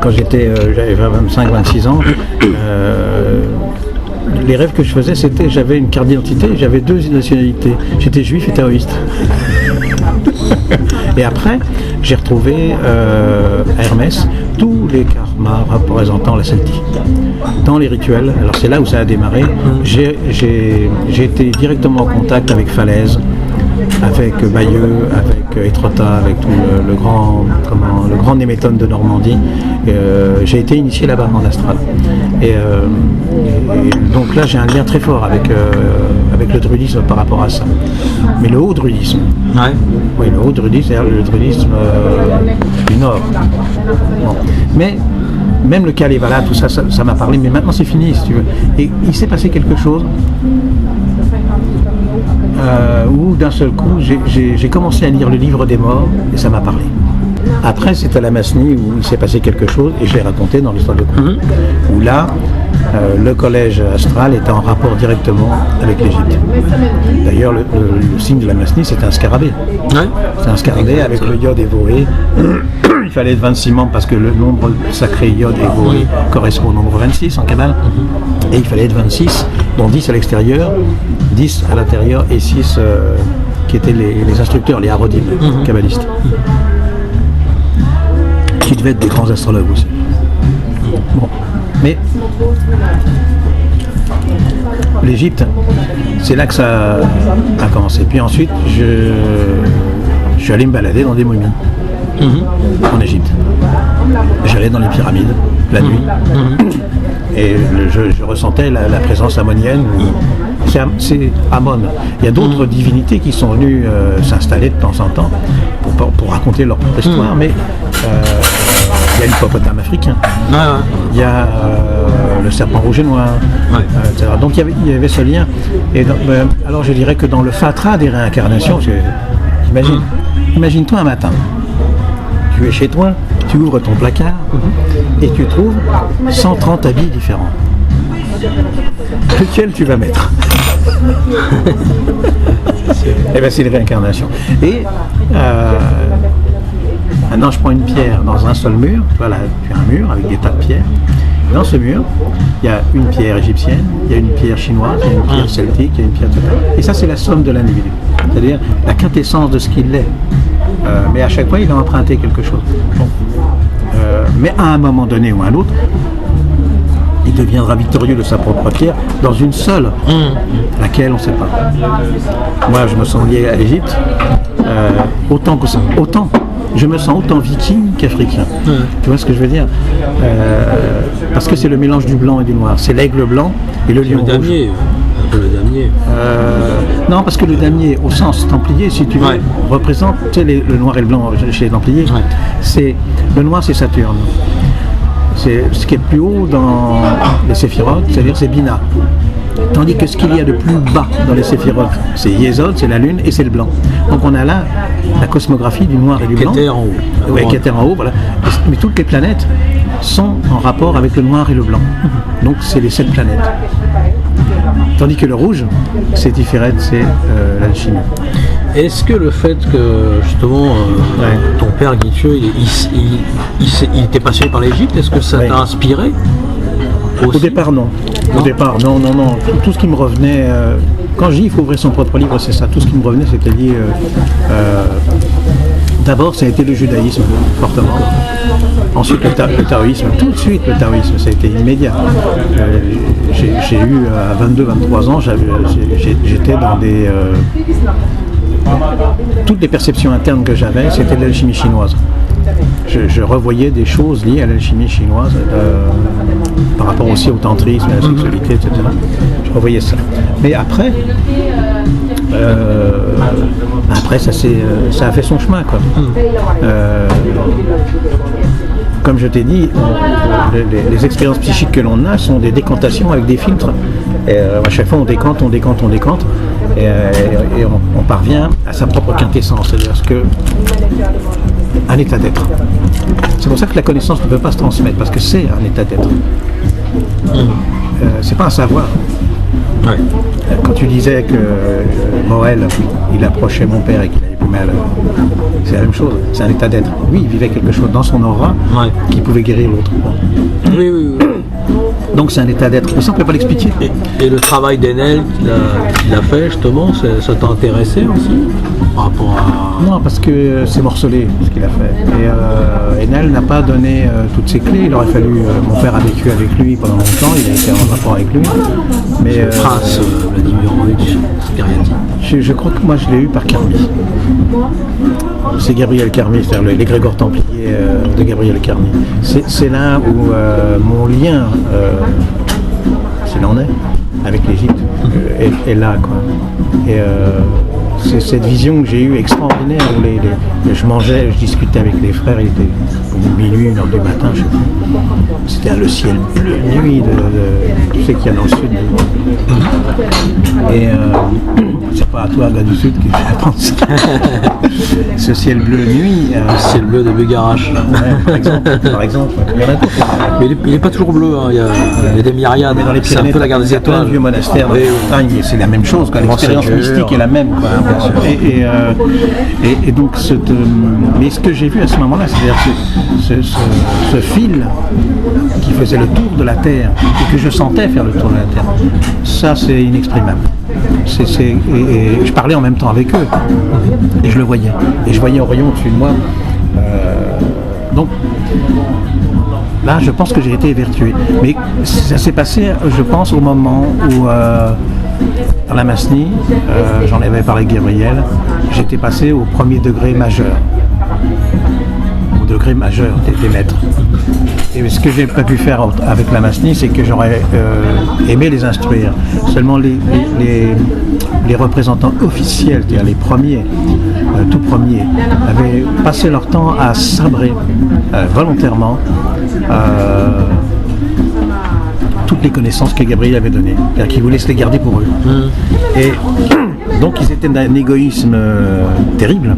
quand j'avais 25-26 ans. Les rêves que je faisais, c'était j'avais une carte d'identité, j'avais 2 nationalités. J'étais juif et taoïste. Et après, j'ai retrouvé à Hermès tous les karmas représentant la Celtique. Dans les rituels, alors c'est là où ça a démarré, j'ai été directement en contact avec Falaise, avec Bayeux, avec Étretat, avec tout le grand Néméthone de Normandie. J'ai été initié là-bas en astral. Et donc là, j'ai un lien très fort avec le druidisme par rapport à ça. Mais le haut druidisme, oui, le haut druidisme, c'est-à-dire le druidisme du Nord. Bon. Mais même le Kalevala, tout ça, ça m'a parlé, mais maintenant c'est fini, si tu veux. Et il s'est passé quelque chose où d'un seul coup, j'ai commencé à lire le livre des morts et ça m'a parlé. Après, c'est à la Masnie où il s'est passé quelque chose, et je l'ai raconté dans l'histoire de Kourou, où là, le collège astral était en rapport directement avec l'Égypte. D'ailleurs, le signe de la Masnie, c'est un scarabée. Ouais. C'est un scarabée avec le iode évohé. Il fallait être 26 membres parce que le nombre sacré iode évohé correspond au nombre 26 en Kabbale. Et il fallait être 26, dont 10 à l'extérieur, 10 à l'intérieur et 6 qui étaient les instructeurs, les harodim, kabbalistes. Qui devaient être des grands astrologues aussi. Bon. Mais l'Égypte, c'est là que ça a commencé. Puis ensuite, je suis allé me balader dans des momies en Égypte. J'allais dans les pyramides la nuit et je ressentais la présence ammonienne. C'est Amon. Il y a d'autres divinités qui sont venues s'installer de temps en temps pour raconter leur propre histoire, mais il y a l'hippopotame africain, il y a le serpent rouge et noir, etc. Donc il y avait ce lien. Et alors je dirais que dans le fatras des réincarnations, imagine-toi un matin, tu es chez toi, tu ouvres ton placard et tu trouves 130 habits différents. Lequel tu vas mettre? Eh bien c'est les réincarnations. Et maintenant je prends une pierre dans un seul mur, voilà, tu as un mur avec des tas de pierres. Dans ce mur, il y a une pierre égyptienne, il y a une pierre chinoise, il y a une pierre celtique, il y a une pierre... Et ça c'est la somme de l'individu, c'est-à-dire la quintessence de ce qu'il est. Mais à chaque fois il a emprunté quelque chose. Bon. Mais à un moment donné ou à un autre, il deviendra victorieux de sa propre pierre dans une seule, laquelle on ne sait pas. Moi je me sens lié à l'Égypte, autant que ça. Je me sens autant viking qu'africain. Tu vois ce que je veux dire? Parce que c'est le mélange du blanc et du noir. C'est l'aigle blanc et le lion rouge. Damier, un peu le damier. Non, parce que le damier, au sens templier, si tu veux, représente le noir et le blanc chez les templiers. C'est, le noir, c'est Saturne. C'est ce qui est plus haut dans les séphirotes, c'est-à-dire c'est Bina. Tandis que ce qu'il y a de plus bas dans les séphirotes, c'est Yesod, c'est la lune et c'est le blanc. Donc on a là la cosmographie du noir et du blanc. Qui était en haut. Oui, qui était en haut, voilà. Mais toutes les planètes sont en rapport avec le noir et le blanc. Donc c'est les 7 planètes. Tandis que le rouge, c'est différent, c'est l'alchimie. Est-ce que le fait que justement ton père Guithieu, il était passionné par l'Égypte, est-ce que ça t'a inspiré aussi? Au départ, non. Au départ, non. Tout ce qui me revenait, quand je dis il faut ouvrir son propre livre, c'est ça. Tout ce qui me revenait, c'était lié. D'abord, ça a été le judaïsme, fortement. Ensuite, le taoïsme. Tout de suite, le taoïsme, ça a été immédiat. J'ai eu, à 22-23 ans, j'étais dans des... toutes les perceptions internes que j'avais, c'était de l'alchimie chinoise. Je revoyais des choses liées à l'alchimie chinoise, par rapport aussi au tantrisme, à la sexualité, etc. Je revoyais ça. Mais après ça a fait son chemin, quoi. Comme je t'ai dit, les expériences psychiques que l'on a sont des décantations avec des filtres. Et à chaque fois on décante, et on parvient à sa propre quintessence, c'est-à-dire un état d'être. C'est pour ça que la connaissance ne peut pas se transmettre, parce que c'est un état d'être. C'est pas un savoir. Ouais. Quand tu disais que Morel, il approchait mon père et qu'il avait mal, c'est la même chose, c'est un état d'être. Oui, il vivait quelque chose dans son aura Ouais. qui pouvait guérir l'autre. Oui, oui, oui. Donc c'est un état d'être, mais ça on ne peut pas l'expliquer. Et le travail d'Enel qu'il a fait, justement, ça t'a intéressé aussi par rapport à... Non, parce que c'est morcelé ce qu'il a fait. Et Enel n'a pas donné toutes ses clés. Il aurait fallu. Mon père a vécu avec lui pendant longtemps, il a été en rapport avec lui. Mais Prince Vladimirovitch Sgariati. je crois que moi je l'ai eu par Carmi. C'est Gabriel Carmi, c'est-à-dire l'égrégore templier de Gabriel Carmi. C'est là où mon lien, s'il en est, avec l'Égypte, est là, quoi. Et c'est cette vision que j'ai eue extraordinaire où je mangeais, je discutais avec les frères, il était minuit, 1h du matin, je sais pas. C'était le ciel bleu nuit tu sais qu'il y a dans le sud. Et c'est pas à toi, gars du sud, que je pense. Ce ciel bleu nuit. Le ciel bleu de Bugarache. Ouais, par exemple. Il y en a d'autres. Mais il n'est pas toujours bleu, hein. Il y a des myriades. Mais dans les C'est un Pyrénées, peu la guerre des il y a plein de étoiles. vieux monastères dans Oui, les oui. montagnes, et c'est la même chose, quoi. L'expérience Monseigneur. mystique est la même, quoi. Et donc, mais ce que j'ai vu à ce moment-là, c'est-à-dire ce fil qui faisait le tour de la Terre et que je sentais faire le tour de la Terre, ça c'est inexprimable. Et je parlais en même temps avec eux et je le voyais. Et je voyais un rayon au-dessus de moi. Donc là, je pense que j'ai été évertué. Mais ça s'est passé, je pense, au moment où dans la Masnie, j'en avais parlé avec Gabriel, j'étais passé au premier degré majeur. Au degré majeur des maîtres. Et ce que j'ai pas pu faire avec la Masnie, c'est que j'aurais aimé les instruire. Seulement les représentants officiels, c'est-à-dire les premiers, tout premiers, avaient passé leur temps à sabrer volontairement toutes les connaissances que Gabriel avait données. C'est-à-dire qu'ils voulaient se les garder pour eux. Et donc ils étaient d'un égoïsme terrible.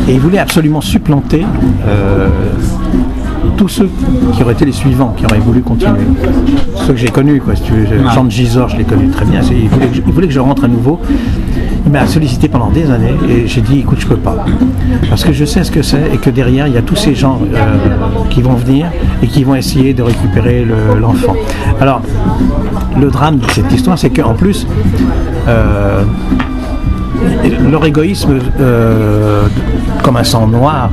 Et ils voulaient absolument supplanter tous ceux qui auraient été les suivants, qui auraient voulu continuer. Ceux que j'ai connus, quoi, si tu veux. Jean de Gisors, je l'ai connu très bien. Il voulait que je rentre à nouveau. Il m'a sollicité pendant des années et j'ai dit écoute, je peux pas. Parce que je sais ce que c'est et que derrière, il y a tous ces gens qui vont venir et qui vont essayer de récupérer l'enfant. Alors, le drame de cette histoire, c'est qu'en plus, leur égoïsme, comme un sang noir,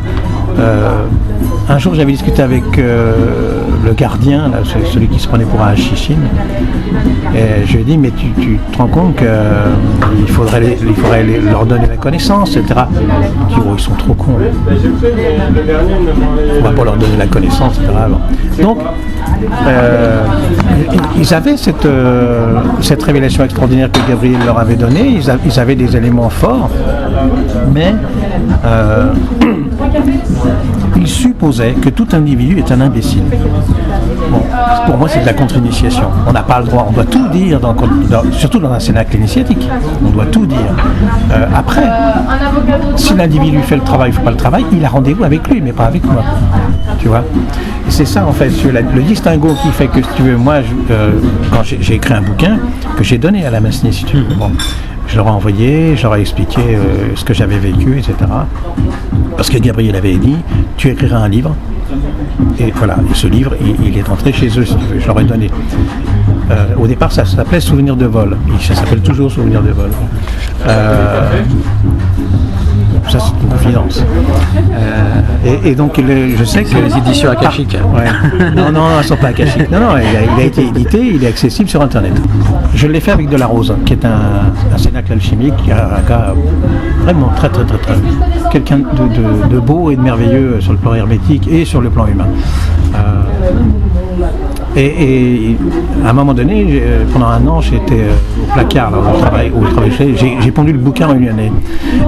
un jour j'avais discuté avec le gardien, là, celui qui se prenait pour un chichine, et je lui ai dit mais tu te rends compte qu'il faudrait leur donner la connaissance, etc. Il dit oh, ils sont trop cons, on va pas leur donner la connaissance, etc. Donc ils avaient cette révélation extraordinaire que Gabriel leur avait donnée, ils avaient des éléments forts, mais ils supposaient que tout individu est un imbécile. Bon, pour moi, c'est de la contre-initiation. On n'a pas le droit, on doit tout dire, surtout dans un cénacle initiatique. On doit tout dire. Après, si l'individu fait le travail, il ne fait pas le travail, il a rendez-vous avec lui, mais pas avec moi. Tu vois ? Et c'est ça, en fait, le distinguo qui fait que, si tu veux, moi, quand j'ai écrit un bouquin que j'ai donné à la Masnie, si tu veux, bon, je leur ai envoyé, je leur ai expliqué ce que j'avais vécu, etc. Parce que Gabriel avait dit, tu écriras un livre. Et voilà, et ce livre, il est entré chez eux, si tu veux, je leur ai donné. Au départ, ça s'appelait Souvenir de vol. Et ça s'appelle toujours Souvenir de vol. Ça, c'est une confidence. Et donc, je sais que... Les éditions akashiques. Ouais. Non, elles ne sont pas akashiques. Non, il a été édité, il est accessible sur Internet. Je l'ai fait avec De La Rose, qui est un cénacle alchimique, un gars vraiment très, très, très, très... quelqu'un de beau et de merveilleux sur le plan hermétique et sur le plan humain. Et à un moment donné, pendant un an, j'étais au placard, là, où je travaillais. J'ai pondu le bouquin en une année.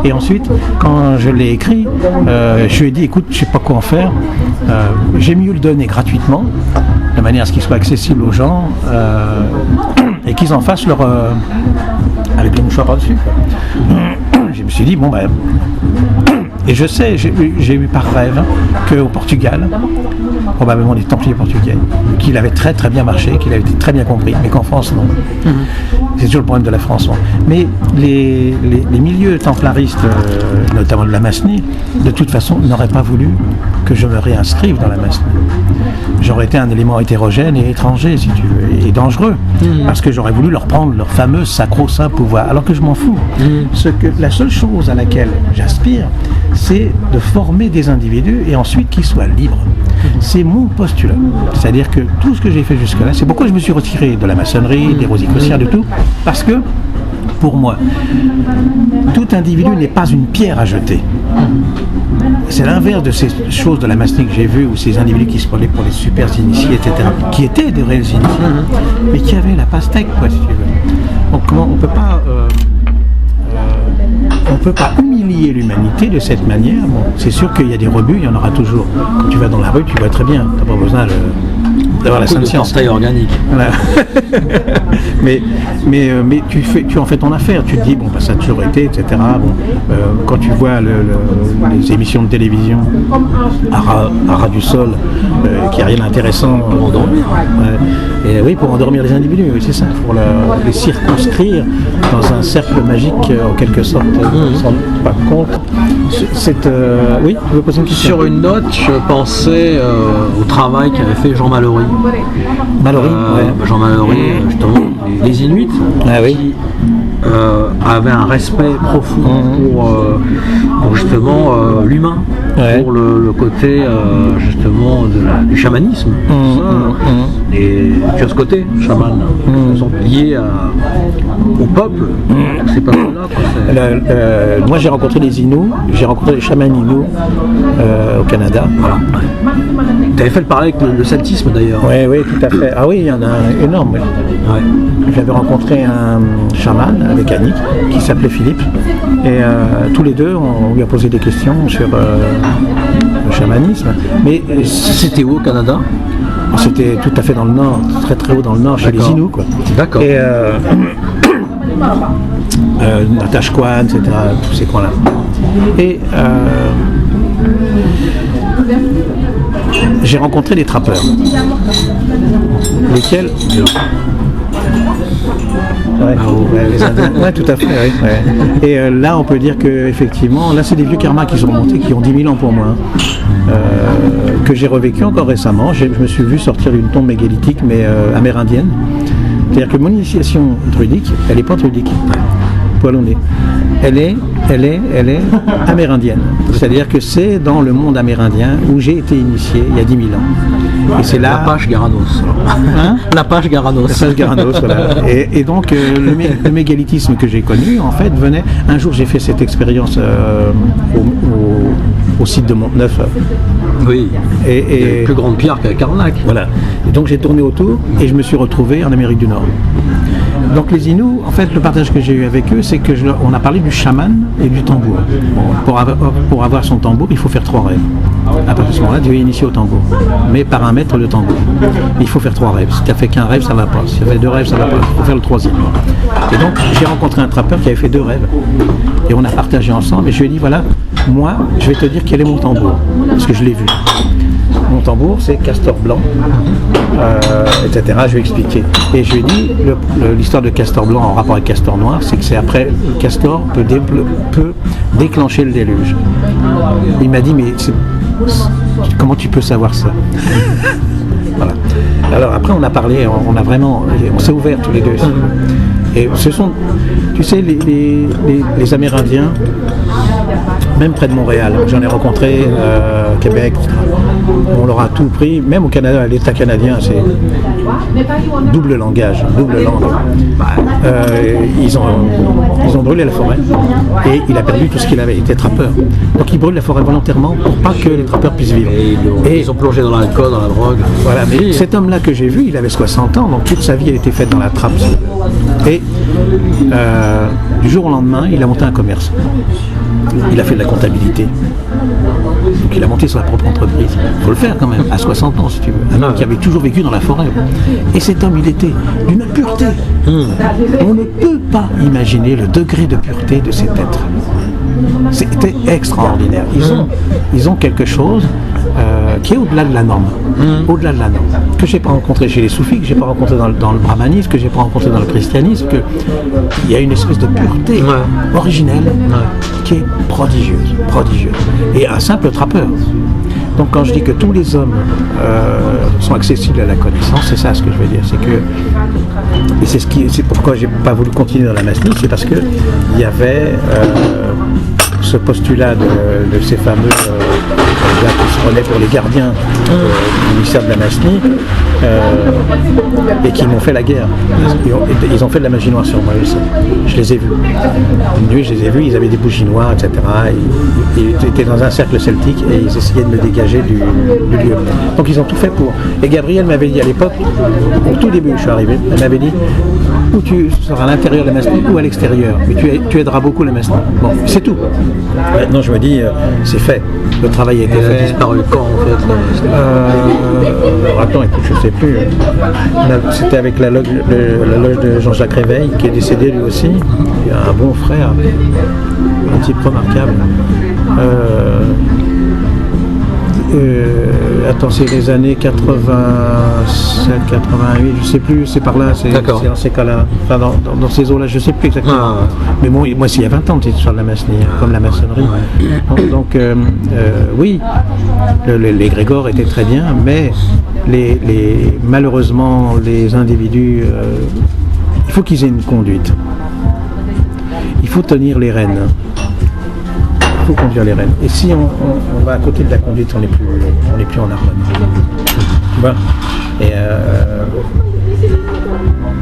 Et ensuite, quand je l'ai écrit, je lui ai dit, écoute, je ne sais pas quoi en faire. J'ai mieux le donner gratuitement, de manière à ce qu'il soit accessible aux gens, et qu'ils en fassent leur... avec le mouchoir par-dessus. Je me suis dit, bon, ben... Et je sais, j'ai eu par rêve qu'au Portugal, probablement les Templiers portugais, qu'il avait très très bien marché, qu'il avait été très bien compris, mais qu'en France, non. C'est toujours le problème de la France. Non. Mais les milieux templaristes, notamment de la Masnie, de toute façon, n'auraient pas voulu que je me réinscrive dans la Masnie. J'aurais été un élément hétérogène et étranger, si tu veux, et dangereux, parce que j'aurais voulu leur prendre leur fameux sacro-saint pouvoir, alors que je m'en fous. La seule chose à laquelle j'aspire, c'est de former des individus et ensuite qu'ils soient libres. C'est mon postulat. C'est-à-dire que tout ce que j'ai fait jusque-là, c'est pourquoi je me suis retiré de la maçonnerie, des rosicrucières, de tout, parce que, pour moi, tout individu n'est pas une pierre à jeter. C'est l'inverse de ces choses de la Masnie que j'ai vues, où ces individus qui se prenaient pour les super initiés, etc., qui étaient des réels initiés, mais qui avaient la pastèque, quoi, si tu veux. Donc, on ne peut pas humilier l'humanité de cette manière. Bon, c'est sûr qu'il y a des rebuts, il y en aura toujours. Quand tu vas dans la rue, tu vois très bien, tu n'as pas besoin d'avoir la sainte science. Taille organique. Voilà. mais tu en fais ton affaire. Tu te dis, bon, bah, ça a toujours été, etc. Bon, quand tu vois les émissions de télévision à ras du sol, qui n'a rien d'intéressant pour endormir. Et oui, pour endormir les individus, oui, c'est ça. Pour les circonscrire dans un cercle magique, en quelque sorte. On ne s'en rend pas compte. Oui, tu veux poser une question? Sur une note, je pensais au travail qu'avait fait Jean Mallory. Jean Mallory, justement, les Inuits, qui avaient un respect profond pour justement l'humain, pour le côté justement du chamanisme. Et tu as ce côté chaman, ils sont liés au peuple. C'est pas là. Moi j'ai rencontré les Inuits, j'ai rencontré les chamans Inuits au Canada. Voilà. Tu avais fait le parallèle avec le celtisme d'ailleurs. Oui, tout à fait. Ah oui, il y en a un énorme. Ouais. J'avais rencontré un chaman avec Annick qui s'appelait Philippe. Et tous les deux, on lui a posé des questions sur le chamanisme. Mais c'était où au Canada? C'était tout à fait dans le nord, très très haut dans le nord, chez les Inuits, quoi. D'accord. Et Natashquan, etc., tous ces coins-là. Et j'ai rencontré des trappeurs, lesquels... les Indiens. Ouais, tout à fait. Ouais. Et là, on peut dire que effectivement, là, c'est des vieux karmas qui sont remontés, qui ont 10 000 ans pour moi, que j'ai revécu encore récemment. Je me suis vu sortir d'une tombe mégalithique, mais amérindienne. C'est-à-dire que mon initiation druidique, elle n'est pas druidique, poil au nez. Elle est amérindienne. C'est-à-dire que c'est dans le monde amérindien où j'ai été initié il y a 10 000 ans. Et c'est là... Lapage Garanos. Hein? Lapage Garanos. Lapage Garanos, voilà. Et donc, le mégalithisme que j'ai connu, en fait, venait... Un jour, j'ai fait cette expérience au site de Montneuf. Oui. Et plus grande pierre qu'à Carnac. Voilà. Et donc, j'ai tourné autour et je me suis retrouvé en Amérique du Nord. Donc les Inuits, en fait, le partage que j'ai eu avec eux, c'est qu'on a parlé du chaman et du tambour. Pour avoir son tambour, il faut faire 3 rêves. À partir de ce moment-là, tu es initié au tambour, mais par un maître de tambour. Il faut faire 3 rêves. Si tu n'as fait qu'un rêve, ça ne va pas. Si tu as fait 2 rêves, ça ne va pas. Il faut faire le 3e. Et donc, j'ai rencontré un trappeur qui avait fait 2 rêves. Et on a partagé ensemble. Et je lui ai dit, voilà, moi, je vais te dire quel est mon tambour. Parce que je l'ai vu. Mon tambour, c'est castor blanc, etc. Je lui ai expliqué. Et je lui ai dit, l'histoire de castor blanc en rapport avec castor noir, c'est que c'est après, le castor peut déclencher le déluge. Il m'a dit, mais comment tu peux savoir ça? Voilà. Alors après, on a parlé, on s'est ouvert tous les deux. Et ce sont, tu sais, les Amérindiens, même près de Montréal, j'en ai rencontré, Québec, on leur a tout pris, même au Canada, l'État canadien, c'est double langage, double langue. Ils ont brûlé la forêt et il a perdu tout ce qu'il avait, il était trappeur. Donc ils brûlent la forêt volontairement pour pas que les trappeurs puissent vivre. Et ils ont plongé dans l'alcool, dans la drogue. Voilà, mais cet homme-là que j'ai vu, il avait 60 ans, donc toute sa vie a été faite dans la trappe. Et du jour au lendemain, il a monté un commerce. Il a fait de la comptabilité. Donc il a monté sa propre entreprise. Il faut le faire quand même, à 60 ans si tu veux. Un homme qui avait toujours vécu dans la forêt. Et cet homme, il était d'une pureté. On ne peut pas imaginer le degré de pureté de cet être. C'était extraordinaire. Ils ont quelque chose qui est au-delà de la norme. Au-delà de la norme. Que je n'ai pas rencontré chez les soufis, que je n'ai pas rencontré dans le brahmanisme, que je n'ai pas rencontré dans le christianisme, il y a une espèce de pureté originelle qui est prodigieuse. Et un simple trappeur. Donc quand je dis que tous les hommes sont accessibles à la connaissance, c'est ça ce que je veux dire. C'est pourquoi j'ai pas voulu continuer dans la Masnie, c'est parce que il y avait ce postulat de ces fameux gars qui se prenaient pour les gardiens du ministère de la Masnie et qui m'ont fait la guerre. Ils ont fait de la magie noire sur moi aussi. Je les ai vus. Une nuit, je les ai vus, ils avaient des bougies noires, etc. Ils étaient dans un cercle celtique et ils essayaient de me dégager du lieu. Donc ils ont tout fait pour. Et Gabrielle m'avait dit à l'époque, au tout début où je suis arrivé, elle m'avait dit ou tu seras à l'intérieur de la Masnie ou à l'extérieur, mais tu aideras beaucoup la Masnie. Bon, c'est tout. Maintenant je me dis, c'est fait. Le travail a été fait. Elle a disparu quand en fait Attends, écoute, je sais plus. C'était avec la loge de Jean-Jacques Réveil, qui est décédé lui aussi. Il a un bon frère, un type remarquable. Attends, c'est les années 87, 88, je sais plus, c'est par là, c'est dans ces cas-là, enfin dans ces eaux-là, je sais plus exactement. Mais bon, moi, c'est il y a 20 ans, cette histoire de la Masnie, comme la maçonnerie. Donc, oui, les Grégores étaient très bien, mais malheureusement, les individus, il faut qu'ils aient une conduite. Il faut tenir les rênes. Il faut conduire les rênes. Et si on va à côté de la conduite, on n'est plus en harmonie. Tu vois. Et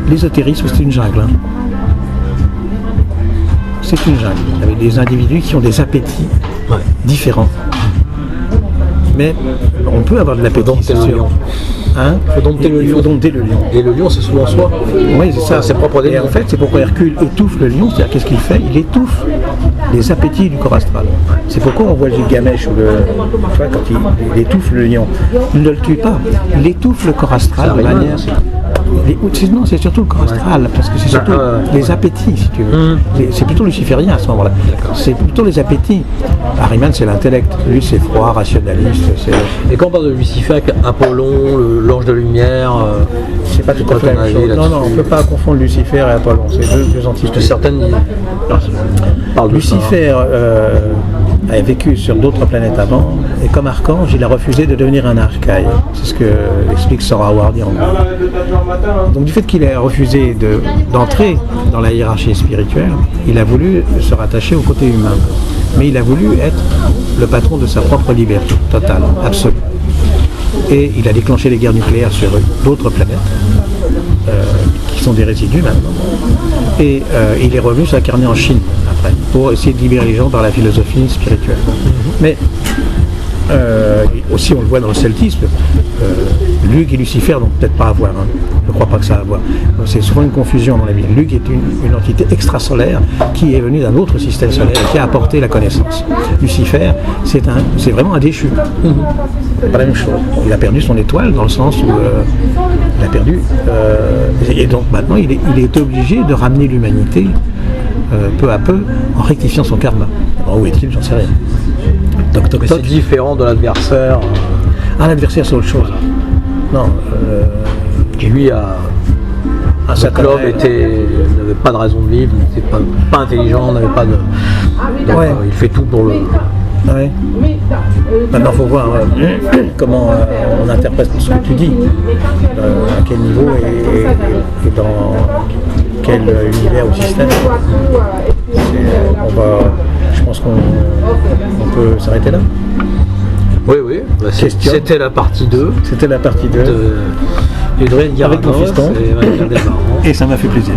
l'ésotérisme, c'est une jungle. Hein. C'est une jungle, avec des individus qui ont des appétits différents. Mais on peut avoir de l'appétit, c'est sûr. Hein, il faut dompter le lion. Et le lion, c'est souvent soi. Oui, c'est ça. C'est propre des Et en fait, c'est pourquoi Hercule étouffe le lion. C'est-à-dire, qu'est-ce qu'il fait? Il étouffe les appétits du corps astral. C'est pourquoi on voit Gilgamesh quand il étouffe le lion. Il ne le tue pas. Il étouffe le corps astral de manière. Non, c'est surtout le corps astral, parce que c'est surtout les appétits, si tu veux. C'est plutôt luciférien à ce moment-là. C'est plutôt les appétits. Ahriman, c'est l'intellect. Lui, c'est froid, rationaliste. Et quand on parle de Lucifer avec Apollon, l'ange de lumière, c'est pas tout à fait la même chose. Non, on ne peut pas confondre Lucifer et Apollon. C'est deux entités. Certaines parlent de Lucifer a vécu sur d'autres planètes avant, et comme archange, il a refusé de devenir un archaï. C'est ce que explique Sora Hawordi en gros. Donc du fait qu'il a refusé d'entrer dans la hiérarchie spirituelle, il a voulu se rattacher au côté humain. Mais il a voulu être le patron de sa propre liberté totale, absolue. Et il a déclenché les guerres nucléaires sur d'autres planètes, qui sont des résidus maintenant. Et il est revenu s'incarner en Chine après, pour essayer de libérer les gens par la philosophie spirituelle. Mais aussi on le voit dans le celtisme, Lugh et Lucifer n'ont peut-être pas à voir, hein. Je ne crois pas que ça a à voir. C'est souvent une confusion dans la vie. Lugh est une entité extrasolaire qui est venue d'un autre système solaire et qui a apporté la connaissance. Lucifer, c'est vraiment un déchu. C'est pas la même chose. Il a perdu son étoile dans le sens où il a perdu. Et donc maintenant il est obligé de ramener l'humanité peu à peu en rectifiant son karma. Alors, où est-il? J'en sais rien. Mais c'est différent de l'adversaire. L'adversaire, c'est autre chose. Non. Qui lui a. Un cyclope n'avait pas de raison de vivre, n'était pas intelligent, n'avait pas de. Donc, il fait tout pour le. Ouais. Maintenant, il faut voir comment on interprète ce que tu dis, à quel niveau et dans quel univers ou système. Je pense qu'on peut s'arrêter là. Oui. C'était la partie 2. C'était la partie 2. Avec mon fiston. Et ça m'a fait plaisir.